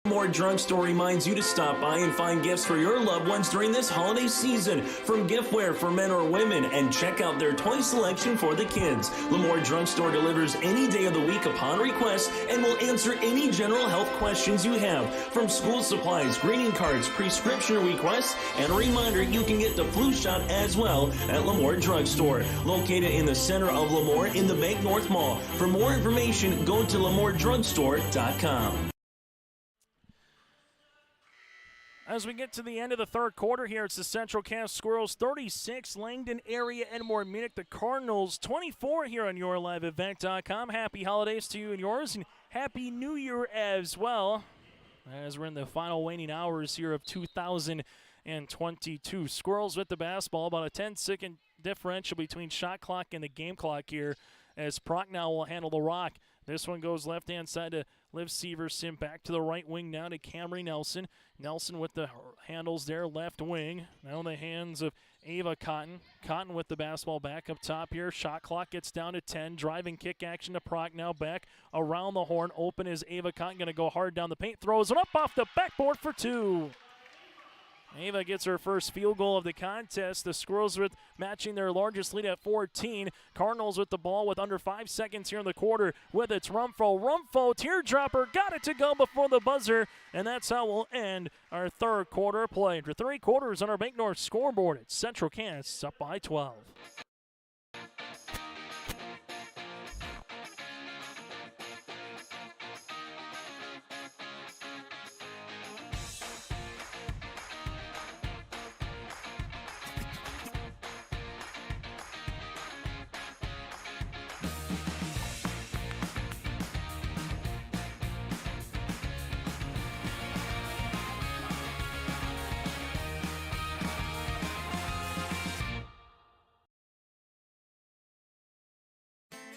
More Drugstore reminds you to stop by and find gifts for your loved ones during this holiday season, from giftware for men or women, and check out their toy selection for the kids. Lemoore Drugstore delivers any day of the week upon request and will answer any general health questions you have, from school supplies, greeting cards, prescription requests, and a reminder you can get the flu shot as well at Lemoore Drugstore, located in the center of Lemoore in the Bank North Mall. For more information, go to LemooreDrugstore.com. As we get to the end of the third quarter here, it's the Central Cass Squirrels 36, Langdon area, Edmore, Munich, the Cardinals 24 here on yourliveevent.com. Happy holidays to you and yours, and Happy New Year as well, as we're in the final waning hours here of 2022. Squirrels with the basketball, about a 10-second differential between shot clock and the game clock here, as Prochnow will handle the rock. This one goes left-hand side to Liv Severson. Back to the right wing now to Camry Nelson. Nelson with the handles there, left wing. Now in the hands of Ava Cotton. Cotton with the basketball back up top here. Shot clock gets down to 10. Driving kick action to Prochnow. Back around the horn. Open is Ava Cotton. Going to go hard down the paint. Throws it up off the backboard for two. Ava gets her first field goal of the contest. The Squirrels with matching their largest lead at 14. Cardinals with the ball with under 5 seconds here in the quarter with its Rumfo. Rumfo, teardropper, got it to go before the buzzer, and that's how we'll end our third quarter play. After 3 quarters on our Bank North scoreboard, it's Central Cass up by 12.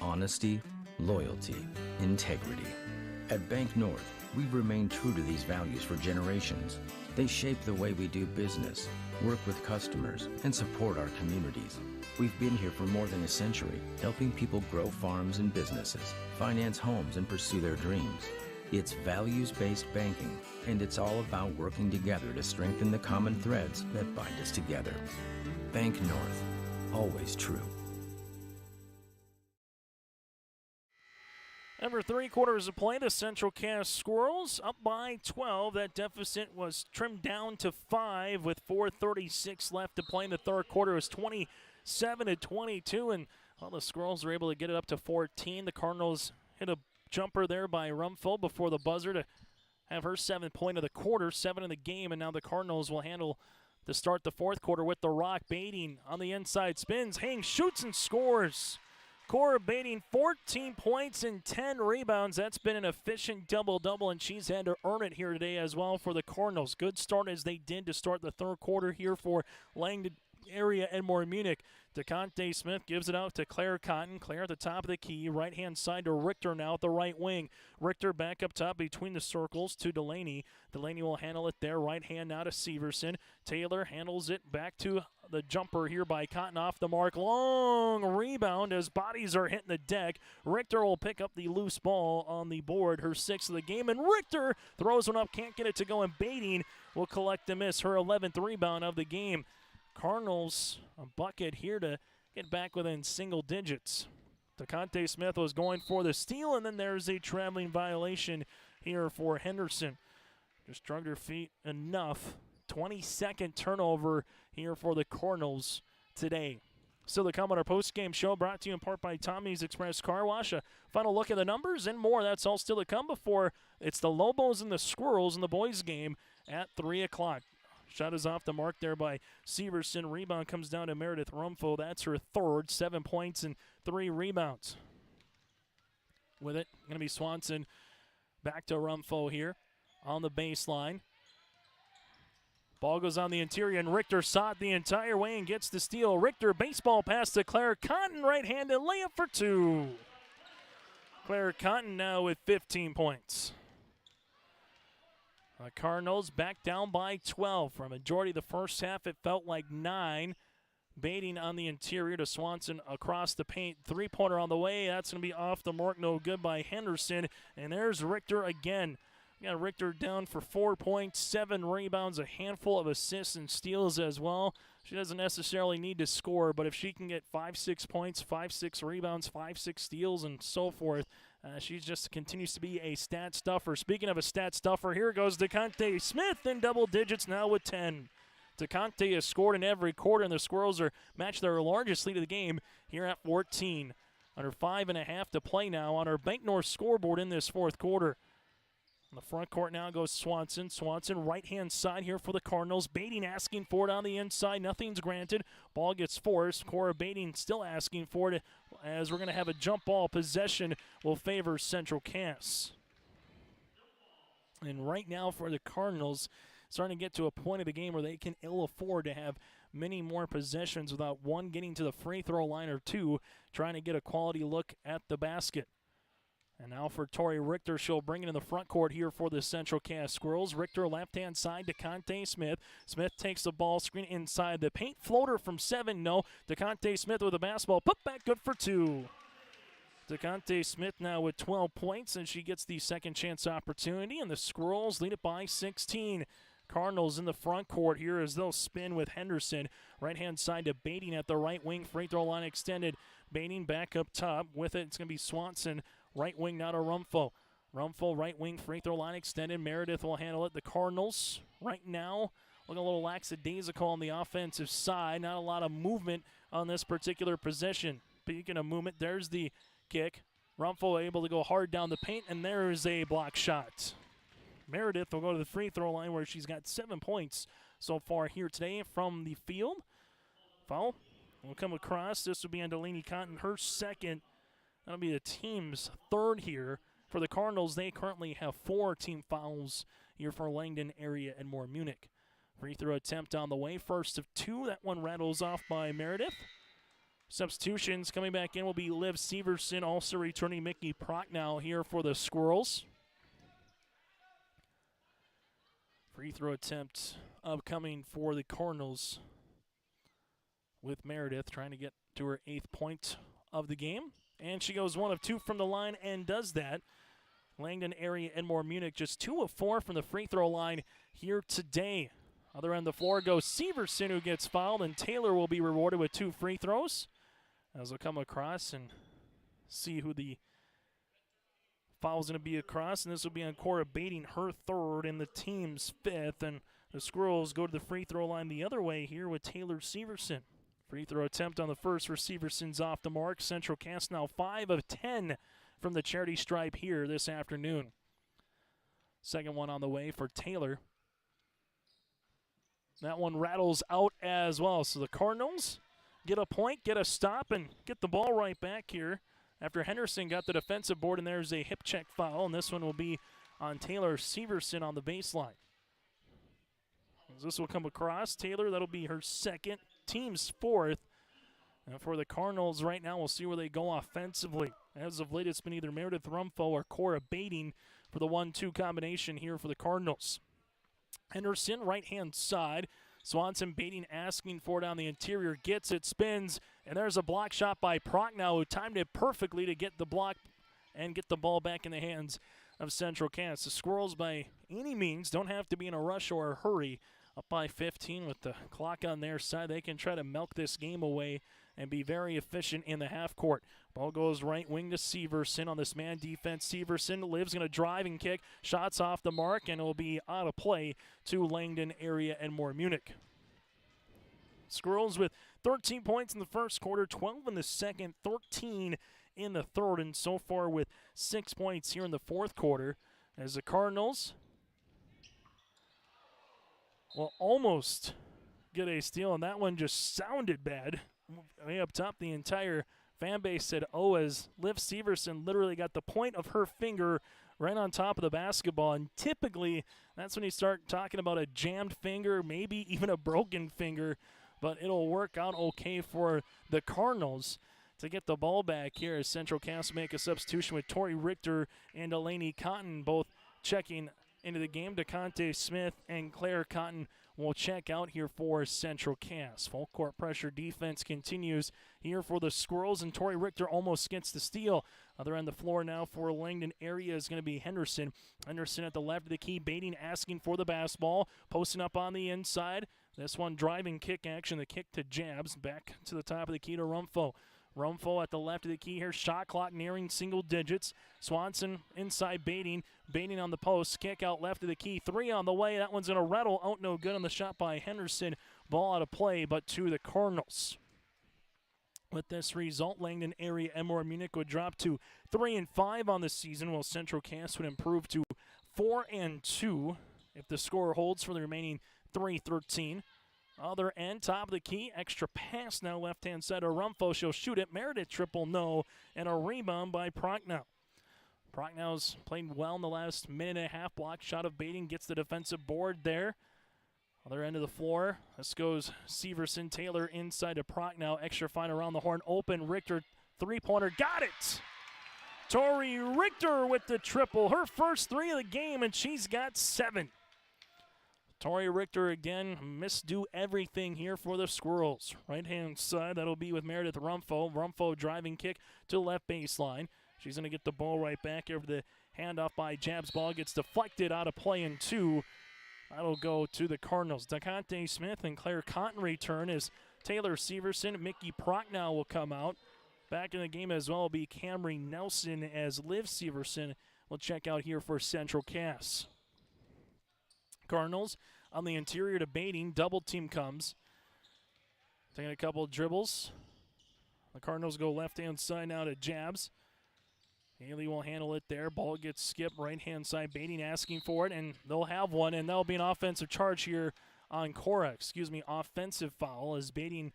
Honesty, loyalty, integrity. At Bank North, we've remained true to these values for generations. They shape the way we do business, work with customers, and support our communities. We've been here for more than a century, helping people grow farms and businesses, finance homes, and pursue their dreams. It's values-based banking, and it's all about working together to strengthen the common threads that bind us together. Bank North, always true. Number 3 quarters of play, the Central Cass Squirrels up by 12. That deficit was trimmed down to 5 with 4:36 left to play in the third quarter. It was 27-22, and the Squirrels were able to get it up to 14. The Cardinals hit a jumper there by Rumfo before the buzzer to have her 7th point of the quarter, 7 in the game, and now the Cardinals will handle to start the fourth quarter with the rock. Baiting on the inside, spins, hangs, shoots, and scores. Cora Baiting, 14 points and 10 rebounds. That's been an efficient double-double, and she's had to earn it here today as well for the Cardinals. Good start as they did to start the third quarter here for Langdon area, Edmore, Munich. DeConte Smith gives it out to Claire Cotton. Claire at the top of the key. Right-hand side to Richter now at the right wing. Richter back up top between the circles to Delaney. Delaney will handle it there. Right hand now to Severson. Taylor handles it back to the jumper here by Cotton off the mark. Long rebound as bodies are hitting the deck. Richter will pick up the loose ball on the board, her 6th of the game. And Richter throws one up, can't get it to go, and Baiting will collect the miss, her 11th rebound of the game. Cardinals a bucket here to get back within single digits. DeConte Smith was going for the steal, and then there's a traveling violation here for Henderson. Just drugged her feet enough. 22nd turnover here for the Cardinals today. Still to come on our post-game show, brought to you in part by Tommy's Express Car Wash. A final look at the numbers and more. That's all still to come before it's the Lobos and the Squirrels in the boys' game at 3 o'clock. Shot is off the mark there by Severson. Rebound comes down to Meredith Rumfo. That's her third, 7 points and 3 rebounds. With it, going to be Swanson back to Rumfo here on the baseline. Ball goes on the interior, and Richter saw it the entire way and gets the steal. Richter, baseball pass to Claire Cotton, right-handed layup for 2. Claire Cotton now with 15 points. The Cardinals back down by 12. For a majority of the first half, it felt like 9. Baiting on the interior to Swanson across the paint. Three-pointer on the way. That's going to be off the mark. No good by Henderson. And there's Richter again. We got Richter down for 4 points, 7 rebounds, a handful of assists and steals as well. She doesn't necessarily need to score, but if she can get 5-6 points, 5-6 rebounds, 5-6 steals, and so forth, she just continues to be a stat stuffer. Speaking of a stat stuffer, here goes DeConte Smith in double digits now with 10. DeConte has scored in every quarter, and the Squirrels are matched their largest lead of the game here at 14. Under 5.5 to play now on our Bank North scoreboard in this fourth quarter. On the front court now goes Swanson. Swanson right-hand side here for the Cardinals. Bating asking for it on the inside. Nothing's granted. Ball gets forced. Cora Bating still asking for it as we're going to have a jump ball. Possession will favor Central Cass. And right now for the Cardinals, starting to get to a point of the game where they can ill afford to have many more possessions without one getting to the free throw line or two trying to get a quality look at the basket. And now for Tori Richter, she'll bring it in the front court here for the Central Cass Squirrels. Richter left-hand side to DeConte Smith. Smith takes the ball screen inside the paint. Floater from 7, no. DeConte Smith with a basketball. Put back good for 2. DeConte Smith now with 12 points, and she gets the second chance opportunity, and the Squirrels lead it by 16. Cardinals in the front court here as they'll spin with Henderson. Right-hand side to Bating at the right wing. Free throw line extended. Bating back up top. With it, it's going to be Swanson. Right wing now to Rumfo. Rumfo right wing, free throw line extended. Meredith will handle it. The Cardinals right now looking a little lackadaisical on the offensive side. Not a lot of movement on this particular possession. Speaking of movement, there's the kick. Rumfo able to go hard down the paint, and there's a block shot. Meredith will go to the free throw line where she's got 7 points so far here today from the field. Foul will come across. This will be on Delaney Cotton, her second. That'll be the team's third here. For the Cardinals, they currently have 4 team fouls here for Langdon, area, and more Munich. Free throw attempt on the way. First of 2. That one rattles off by Meredith. Substitutions coming back in will be Liv Severson, also returning Mickey Prochnow here for the Squirrels. Free throw attempt upcoming for the Cardinals with Meredith trying to get to her 8th point of the game. And she goes 1 of 2 from the line and does that. Langdon, area, and more Munich just 2 of 4 from the free throw line here today. Other end of the floor goes Severson, who gets fouled, and Taylor will be rewarded with 2 free throws. As they'll come across and see who the foul's going to be across. And this will be on Cora Bating, her 3rd, and the team's 5th. And the Squirrels go to the free throw line the other way here with Taylor Severson. Free throw attempt on the first for Severson's off the mark. Central Cass now 5 of 10 from the charity stripe here this afternoon. Second one on the way for Taylor. That one rattles out as well. So the Cardinals get a point, get a stop, and get the ball right back here after Henderson got the defensive board, and there's a hip check foul, and this one will be on Taylor Severson on the baseline. As this will come across, Taylor, that'll be her 2nd. Team's 4th. And for the Cardinals right now, we'll see where they go offensively. As of late, it's been either Meredith Rumfo or Cora Bating for the 1-2 combination here for the Cardinals. Henderson, right-hand side. Swanson Bating asking for it on the interior. Gets it, spins, and there's a block shot by Prochnow, who timed it perfectly to get the block and get the ball back in the hands of Central Cass. The Squirrels, by any means, don't have to be in a rush or a hurry. Up by 15 with the clock on their side. They can try to milk this game away and be very efficient in the half court. Ball goes right wing to Severson on this man defense. Severson lives going to drive and kick. Shots off the mark, and it will be out of play to Langdon, area, and more Munich. Squirrels with 13 points in the first quarter, 12 in the second, 13 in the third, and so far with 6 points here in the fourth quarter as the Cardinals will almost get a steal, and that one just sounded bad. Way up top, the entire fan base said, oh, as Liv Severson literally got the point of her finger right on top of the basketball. And typically, that's when you start talking about a jammed finger, maybe even a broken finger. But it'll work out okay for the Cardinals to get the ball back here as Central Cass make a substitution with Tori Richter and Delaney Cotton both checking into the game. DeConte Smith and Claire Cotton will check out here for Central Cass. Full court pressure defense continues here for the Squirrels, and Tori Richter almost gets the steal. Other end of the floor now for Langdon area is going to be Henderson. Henderson at the left of the key, baiting, asking for the basketball, posting up on the inside. This one driving kick action, the kick to Jabs, back to the top of the key to Rumfo. Rumfo at the left of the key here. Shot clock nearing single digits. Swanson inside baiting. Baiting on the post. Kick out left of the key. 3 on the way. That one's going to rattle out no good on the shot by Henderson. Ball out of play, but to the Cardinals. With this result, Langdon area Edmore Munich would drop to 3-5 on the season, while Central Cass would improve to 4-2 if the score holds for the remaining 3:13. Other end, top of the key, extra pass now left-hand side of Rumfo. She'll shoot it. Meredith triple no, and a rebound by Prochnow. Prochnow's played well in the last minute and a half. Block shot of Baiting gets the defensive board there. Other end of the floor, this goes Severson. Taylor inside to Prochnow. Extra fine around the horn. Open, Richter, three-pointer, got it! Tori Richter with the triple. Her first 3 of the game, and she's got 7. Tori Richter again misdo everything here for the Squirrels. Right-hand side, that'll be with Meredith Rumfo. Rumfo driving kick to left baseline. She's going to get the ball right back over the handoff by Jabs. Ball gets deflected out of play in 2. That'll go to the Cardinals. DeConte Smith and Claire Cotton return as Taylor Severson. Mickey Prochnow will come out. Back in the game as well will be Camry Nelson as Liv Severson will check out here for Central Cass. Cardinals on the interior debating. Double team comes. Taking a couple of dribbles. The Cardinals go left-hand side now to Jabs. Haley will handle it there. Ball gets skipped right-hand side. Baiting asking for it, and they'll have one, and that'll be an offensive charge here on Cora. Offensive foul as Baiting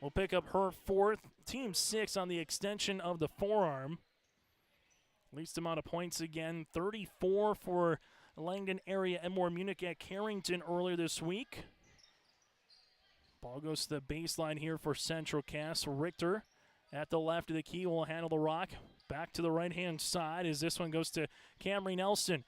will pick up her 4th. Team 6 on the extension of the forearm. Least amount of points again. 34 for Langdon area Edmore Munich at Carrington earlier this week. Ball goes to the baseline here for Central Cass. Richter at the left of the key will handle the rock. Back to the right-hand side as this one goes to Camry Nelson.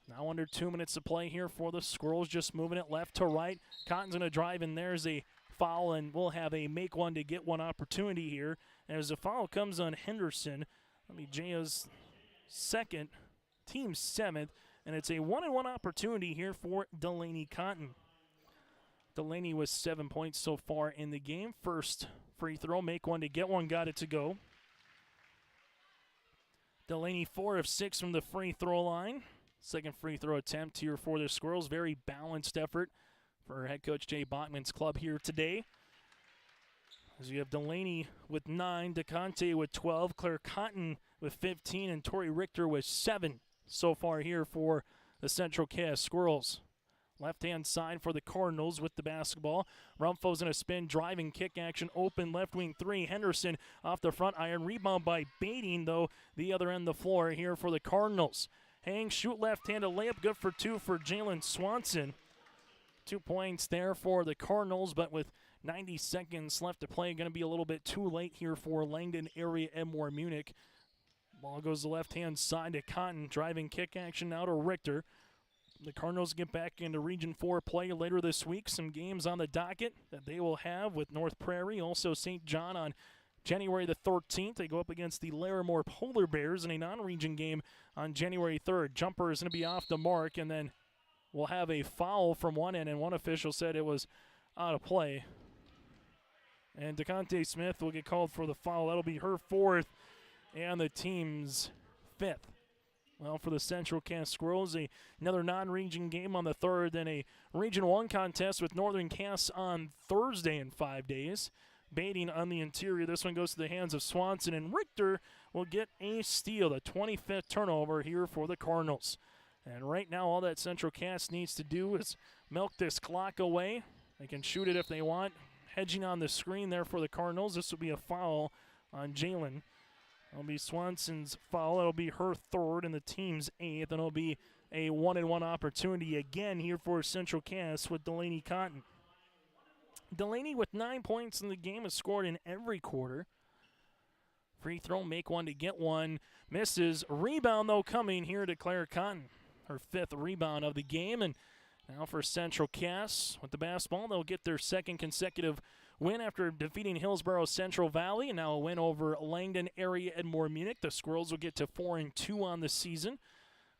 Now under 2 minutes to play here for the Squirrels, just moving it left to right. Cotton's going to drive, and there's a foul, and we'll have a make one to get one opportunity here. As the foul comes on Henderson, Jaya's 2nd, team 7th. And it's a 1-on-1 opportunity here for Delaney Cotton. Delaney with 7 points so far in the game. First free throw, make one to get one, got it to go. Delaney 4 of 6 from the free throw line. Second free throw attempt here for the Squirrels. Very balanced effort for head coach Jay Bachman's club here today. As you have Delaney with 9, DeConte with 12, Claire Cotton with 15, and Tori Richter with 7. So far here for the Central Cass Squirrels. Left-hand side for the Cardinals with the basketball. Rumfo's in a spin, driving kick action, open left wing 3. Henderson off the front iron. Rebound by Baiting, though, the other end of the floor here for the Cardinals. Hang, shoot left-handed layup, good for 2 for Jalen Swanson. 2 points there for the Cardinals, but with 90 seconds left to play, going to be a little bit too late here for Langdon area Edmore Munich. Ball goes to the left-hand side to Cotton. Driving kick action now to Richter. The Cardinals get back into Region 4 play later this week. Some games on the docket that they will have with North Prairie, also St. John on January the 13th. They go up against the Larimore Polar Bears in a non-region game on January 3rd. Jumper is going to be off the mark, and then we'll have a foul from one end, and one official said it was out of play. And DeConte Smith will get called for the foul. That'll be her 4th. And the team's 5th. Well, for the Central Cass Squirrels, another non-region game on the 3rd, then a Region 1 contest with Northern Cass on Thursday in 5 days. Baiting on the interior. This one goes to the hands of Swanson, and Richter will get a steal, the 25th turnover here for the Cardinals. And right now, all that Central Cass needs to do is milk this clock away. They can shoot it if they want. Hedging on the screen there for the Cardinals. This will be a foul on Jalen. It'll be Swanson's foul. It'll be her third and the team's 8th. And it'll be a 1-and-1 opportunity again here for Central Cass with Delaney Cotton. Delaney with 9 points in the game has scored in every quarter. Free throw, make one to get one. Misses. Rebound, though, coming here to Claire Cotton. Her 5th rebound of the game. And now for Central Cass with the basketball, they'll get their 2nd consecutive win after defeating Hillsborough Central Valley, and now a win over Langdon area Edmore Munich. The Squirrels will get to 4-2 on the season.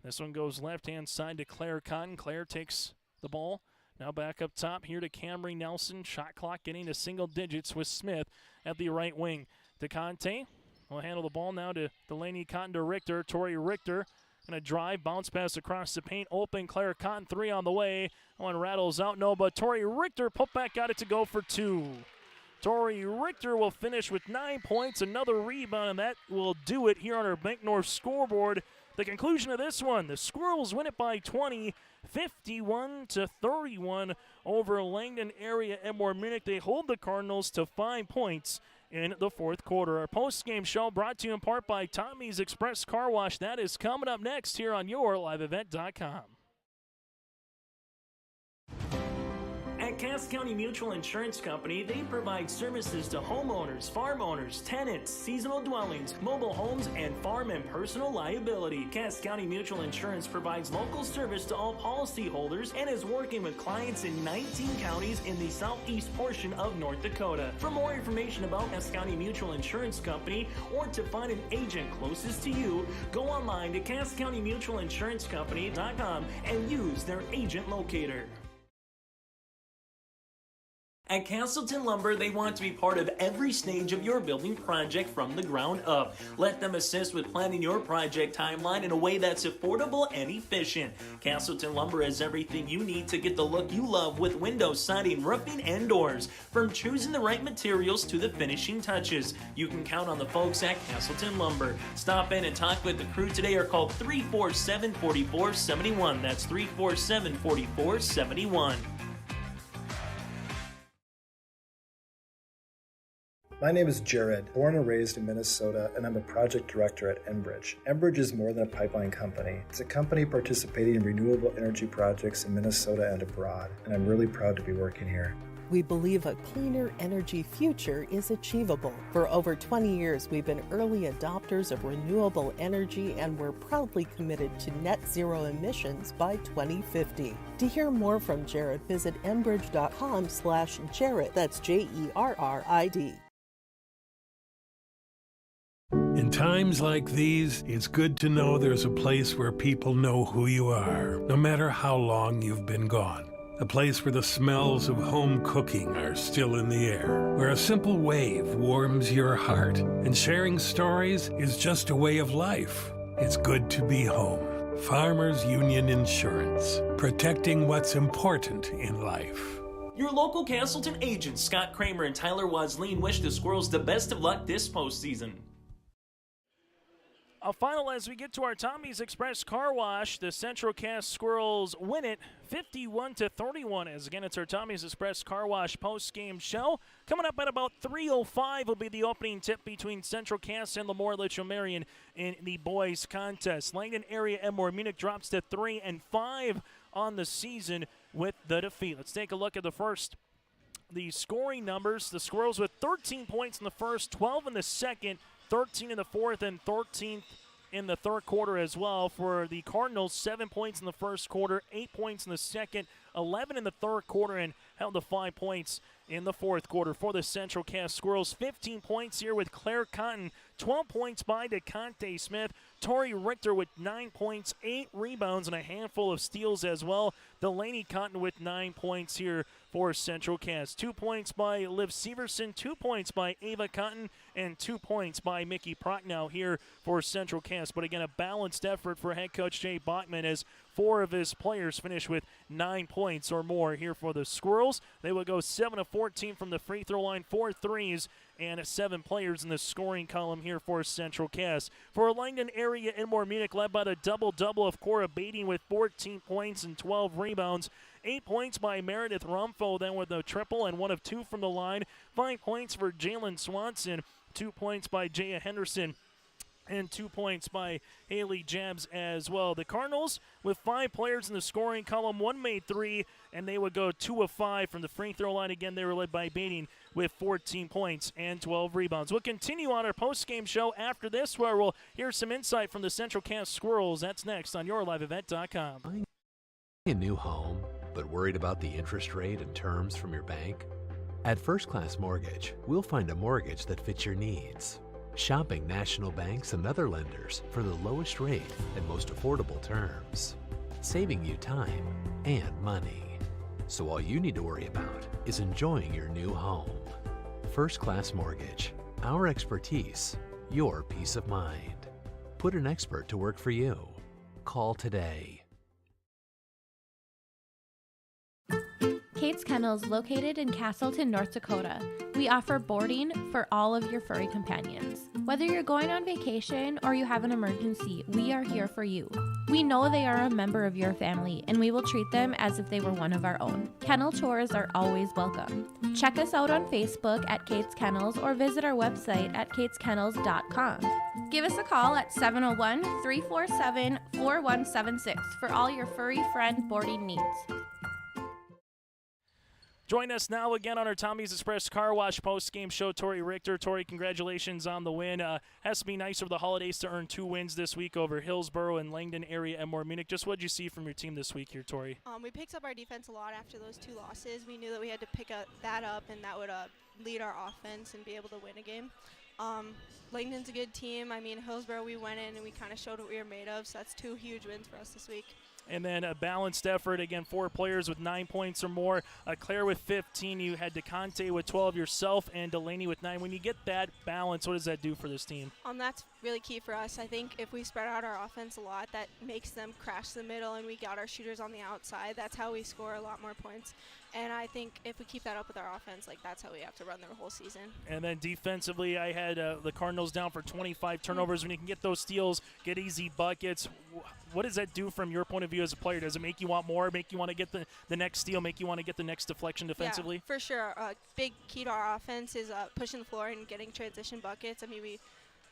This one goes left-hand side to Claire Cotton. Claire takes the ball. Now back up top here to Camry Nelson. Shot clock getting to single digits with Smith at the right wing. DeConte will handle the ball now to Delaney Cotton to Richter. Tori Richter going to drive, bounce pass across the paint. Open, Claire Cotton, 3 on the way. One rattles out, no, but Tori Richter put back, got it to go for 2. Tori Richter will finish with 9 points, another rebound, and that will do it here on our Bank North scoreboard. The conclusion of this one, the Squirrels win it by 20, 51-31 over Langdon area Edmore Munich. They hold the Cardinals to 5 points in the 4th quarter. Our post-game show brought to you in part by Tommy's Express Car Wash. That is coming up next here on YourLiveEvent.com. At Cass County Mutual Insurance Company, they provide services to homeowners, farm owners, tenants, seasonal dwellings, mobile homes, and farm and personal liability. Cass County Mutual Insurance provides local service to all policyholders and is working with clients in 19 counties in the southeast portion of North Dakota. For more information about Cass County Mutual Insurance Company or to find an agent closest to you, go online to CassCountyMutualInsuranceCompany.com and use their agent locator. At Castleton Lumber, they want to be part of every stage of your building project from the ground up. Let them assist with planning your project timeline in a way that's affordable and efficient. Castleton Lumber has everything you need to get the look you love with windows, siding, roofing, and doors. From choosing the right materials to the finishing touches, you can count on the folks at Castleton Lumber. Stop in and talk with the crew today or call 347-4471. That's 347-4471. My name is Jared, born and raised in Minnesota, and I'm a project director at Enbridge. Enbridge is more than a pipeline company. It's a company participating in renewable energy projects in Minnesota and abroad, and I'm really proud to be working here. We believe a cleaner energy future is achievable. For over 20 years, we've been early adopters of renewable energy, and we're proudly committed to net zero emissions by 2050. To hear more from Jared, visit enbridge.com/Jared. That's JERRID. In times like these, it's good to know there's a place where people know who you are, no matter how long you've been gone. A place where the smells of home cooking are still in the air, where a simple wave warms your heart, and sharing stories is just a way of life. It's good to be home. Farmers Union Insurance, protecting what's important in life. Your local Castleton agents, Scott Kramer and Tyler Wasleen, wish the Squirrels the best of luck this postseason. A final as we get to our Tommy's Express Car Wash. The Central Cass Squirrels win it 51-31. As again, it's our Tommy's Express Car Wash post-game show. Coming up at about 3:05 will be the opening tip between Central Cass and Lemoore Litchfield-Marion in the boys contest. Langdon area Edmore Munich drops to 3-5 on the season with the defeat. Let's take a look at the scoring numbers. The Squirrels with 13 points in the first, 12 in the second, 13 in the fourth, and 13th in the third quarter as well. For the Cardinals, 7 points in the first quarter, 8 points in the second, 11 in the third quarter, and held to 5 points in the fourth quarter. For the Central Cass Squirrels, 15 points here with Claire Cotton, 12 points by DeConte Smith, Tori Richter with 9 points, 8 rebounds, and a handful of steals as well. Delaney Cotton with 9 points here for Central Cass. 2 points by Liv Severson, 2 points by Ava Cotton, and 2 points by Mickey Prochnow here for Central Cass. But again, a balanced effort for head coach Jay Bachman as 4 of his players finish with 9 points or more here for the Squirrels. They will go 7 of 14 from the free throw line, 4 threes, and 7 players in the scoring column here for Central Cass. For Langdon area, Edmore Munich led by the double-double of Cora Beatty with 14 points and 12 rebounds. 8 points by Meredith Rumfo, then with a triple and 1 of 2 from the line. 5 points for Jalen Swanson, 2 points by Jaya Henderson, and 2 points by Haley Jabs as well. The Cardinals, with 5 players in the scoring column, 1 made 3, and they would go 2 of 5 from the free throw line. Again, they were led by Bating with 14 points and 12 rebounds. We'll continue on our post-game show after this, where we'll hear some insight from the Central Cass Squirrels. That's next on YourLiveEvent.com. Buying a new home, but worried about the interest rate and terms from your bank? At First Class Mortgage, we'll find a mortgage that fits your needs. Shopping national banks and other lenders for the lowest rate and most affordable terms, saving you time and money. So all you need to worry about is enjoying your new home. First Class Mortgage, our expertise, your peace of mind. Put an expert to work for you. Call today. Kate's Kennels, located in Castleton, North Dakota. We offer boarding for all of your furry companions. Whether you're going on vacation or you have an emergency, we are here for you. We know they are a member of your family, and we will treat them as if they were one of our own. Kennel tours are always welcome. Check us out on Facebook at Kate's Kennels or visit our website at kateskennels.com. Give us a call at 701-347-4176 for all your furry friend boarding needs. Join us now again on our Tommy's Express Car Wash post-game show, Tori Richter. Tori, congratulations on the win. Has to be nice over the holidays to earn 2 wins this week over Hillsboro and Langdon area and more Munich. Just what did you see from your team this week here, Tori? We picked up our defense a lot after those 2 losses. We knew that we had to pick that up, and that would lead our offense and be able to win a game. Langdon's a good team. I mean, Hillsboro, we went in and we kind of showed what we were made of, so that's 2 huge wins for us this week. And then a balanced effort. Again, 4 players with 9 points or more. Claire with 15. You had DeConte with 12 yourself and Delaney with 9. When you get that balance, what does that do for this team? That's really key for us. I think if we spread out our offense a lot, that makes them crash the middle, and we got our shooters on the outside. That's how we score a lot more points. And I think if we keep that up with our offense, that's how we have to run the whole season. And then defensively, I had the Cardinals down for 25 turnovers. When you can get those steals, get easy buckets, what does that do from your point of view as a player? Does it make you want more, make you want to get the next steal, make you want to get the next deflection defensively? Yeah, for sure. Big key to our offense is pushing the floor and getting transition buckets. I mean,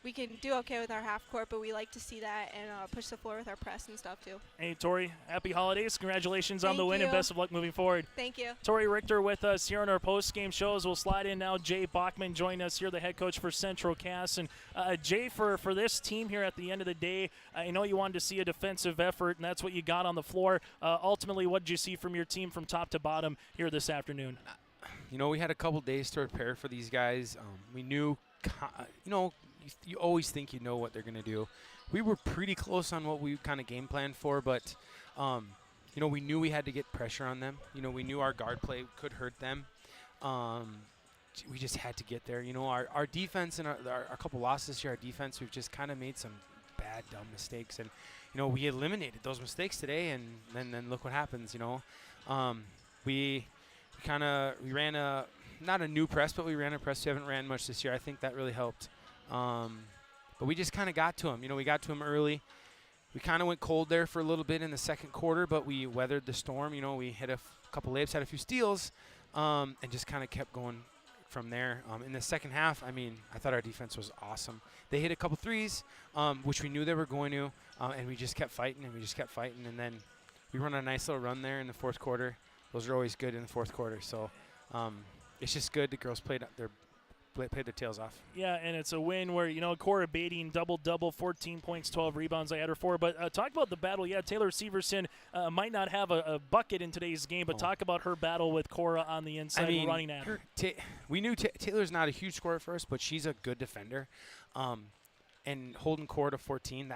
we can do okay with our half court, but we like to see that and push the floor with our press and stuff too. Hey, Tori, happy holidays. Congratulations on the win and best of luck moving forward. Thank you. Tori Richter with us here on our post-game shows. We'll slide in now. Jay Bachman join us here, the head coach for Central Cass. And Jay, for this team here at the end of the day, I know you wanted to see a defensive effort, and that's what you got on the floor. Ultimately, what did you see from your team from top to bottom here this afternoon? You know, we had a couple days to prepare for these guys. We knew, you always think you know what they're going to do. We were pretty close on what we kind of game planned for, but, we knew we had to get pressure on them. We knew our guard play could hurt them. We just had to get there. Our defense and our couple losses this year, our defense, we've just kind of made some bad, dumb mistakes. And, we eliminated those mistakes today, and then look what happens, We ran not a new press, but we ran a press. We haven't ran much this year. I think that really helped. But we just kind of got to him. We got to him early. We kind of went cold there for a little bit in the second quarter, but we weathered the storm. We hit a couple layups, had a few steals, and just kind of kept going from there. In the second half, I thought our defense was awesome. They hit a couple threes, which we knew they were going to, and we just kept fighting, and then we run a nice little run there in the fourth quarter. Those are always good in the fourth quarter, so it's just good. The girls played their tails off. Yeah, and it's a win where, Cora Bating, double-double, 14 points, 12 rebounds. I had her 4. But talk about the battle. Yeah, Taylor Severson might not have a bucket in today's game, but talk about her battle with Cora on the inside running at her. We knew Taylor's not a huge scorer for us, but she's a good defender. And holding Cora to 14,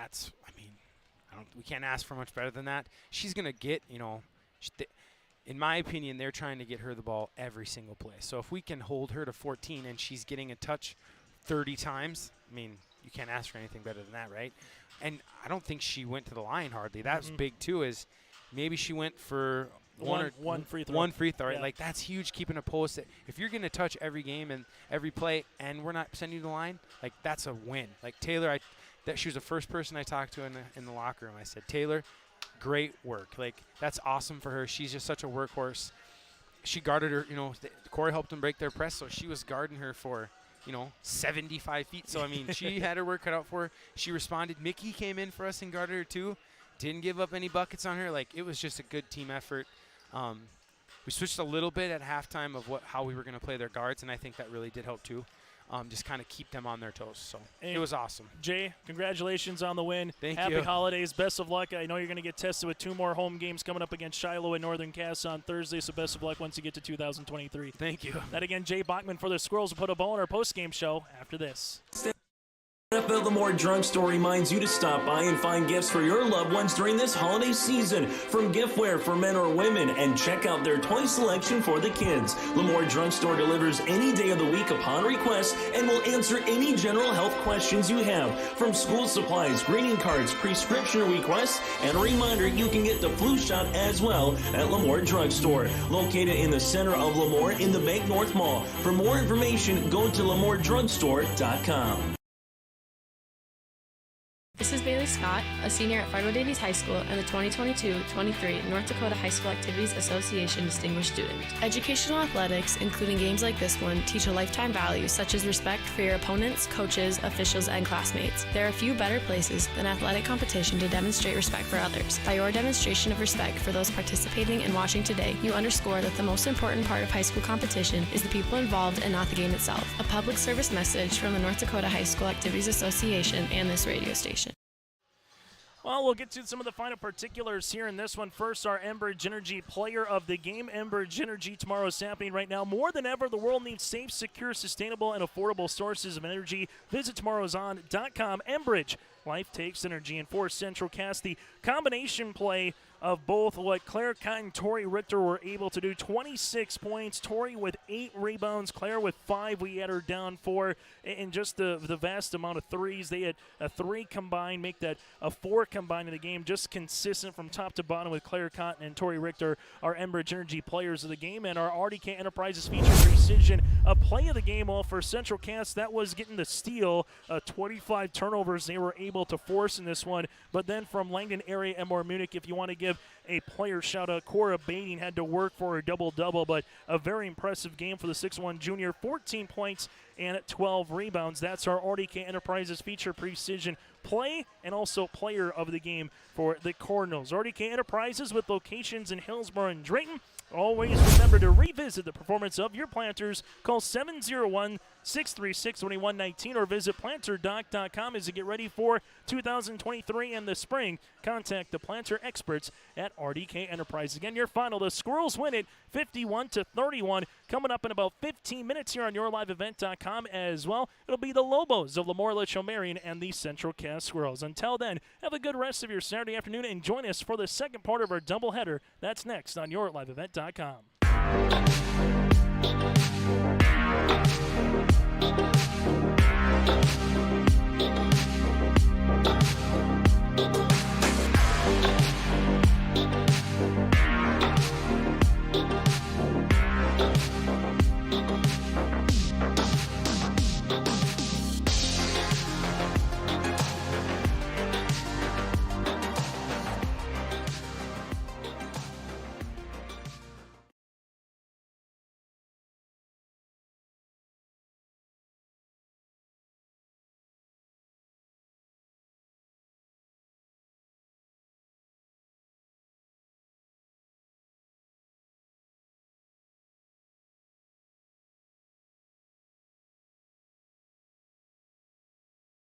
we can't ask for much better than that. She's going to get, in my opinion, they're trying to get her the ball every single play. So if we can hold her to 14 and she's getting a touch 30 times, you can't ask for anything better than that, right? And I don't think she went to the line hardly. That was big, too, is maybe she went for One free throw. One free throw, right? Yeah. Like, that's huge, keeping a post. If you're going to touch every game and every play and we're not sending you to the line, like, that's a win. Like, Taylor, she was the first person I talked to in the locker room. I said, Taylor, great work. Like, that's awesome for her. She's just such a workhorse. She guarded her, Corey helped them break their press, so she was guarding her for, 75 feet. So, I mean, she had her work cut out for her. She responded. Mickey came in for us and guarded her too. Didn't give up any buckets on her. Like, it was just a good team effort. We switched a little bit at halftime of how we were going to play their guards, and I think that really did help too. Just kind of keep them on their toes. So it was awesome. Jay, congratulations on the win. Thank you. you. Happy holidays. Best of luck. I know you're going to get tested with 2 more home games coming up against Shiloh and Northern Cass on Thursday, so best of luck once you get to 2023. Thank you. That again, Jay Bachman for the Squirrels will put a bow on our postgame show after this. NFL Lemoore Drugstore reminds you to stop by and find gifts for your loved ones during this holiday season, from giftware for men or women, and check out their toy selection for the kids. Lemoore Drugstore delivers any day of the week upon request and will answer any general health questions you have, from school supplies, greeting cards, prescription requests, and a reminder you can get the flu shot as well at Lemoore Drugstore, located in the center of Lemoore in the Bank North Mall. For more information, go to LemooreDrugstore.com. This is Bailey Scott, a senior at Fargo Davies High School and the 2022-23 North Dakota High School Activities Association Distinguished Student. Educational athletics, including games like this one, teach a lifetime values such as respect for your opponents, coaches, officials, and classmates. There are few better places than athletic competition to demonstrate respect for others. By your demonstration of respect for those participating and watching today, you underscore that the most important part of high school competition is the people involved and not the game itself. A public service message from the North Dakota High School Activities Association and this radio station. Well, we'll get to some of the final particulars here in this one. First, our Enbridge Energy Player of the Game. Enbridge Energy tomorrow is happening right now. More than ever, the world needs safe, secure, sustainable, and affordable sources of energy. Visit tomorrowson.com. Enbridge, life takes energy. And for Central Cass, the combination play of both what Claire Cott and Tori Richter were able to do. 26 points. Tori with 8 rebounds. Claire with 5. We had her down 4. And just the vast amount of threes. They had a 3 combined, make that a 4 combined in the game. Just consistent from top to bottom with Claire Cott and Tori Richter, our Enbridge Energy players of the game. And our RDK Enterprises feature precision, a play of the game. Well, for Central Cass, that was getting the steal. 25 turnovers they were able to force in this one. But then from Langdon area, Edmore, Munich, if you want to give a player shout out, Cora Bating had to work for a double-double, but a very impressive game for the 6'1 junior. 14 points and 12 rebounds. That's our RDK Enterprises feature precision play and also player of the game for the Cardinals. RDK Enterprises with locations in Hillsborough and Drayton. Always remember to revisit the performance of your planters. Call 701-636-2119 or visit planterdoc.com as you get ready for 2023 and the spring. Contact the planter experts at RDK Enterprise. Again, your final, the Squirrels win it 51-31. Coming up in about 15 minutes here on yourliveevent.com as well. It'll be the Lobos of Lemoore Litchfield Marion and the Central Cass Squirrels. Until then, have a good rest of your Saturday afternoon and join us for the second part of our doubleheader. That's next on yourliveevent.com.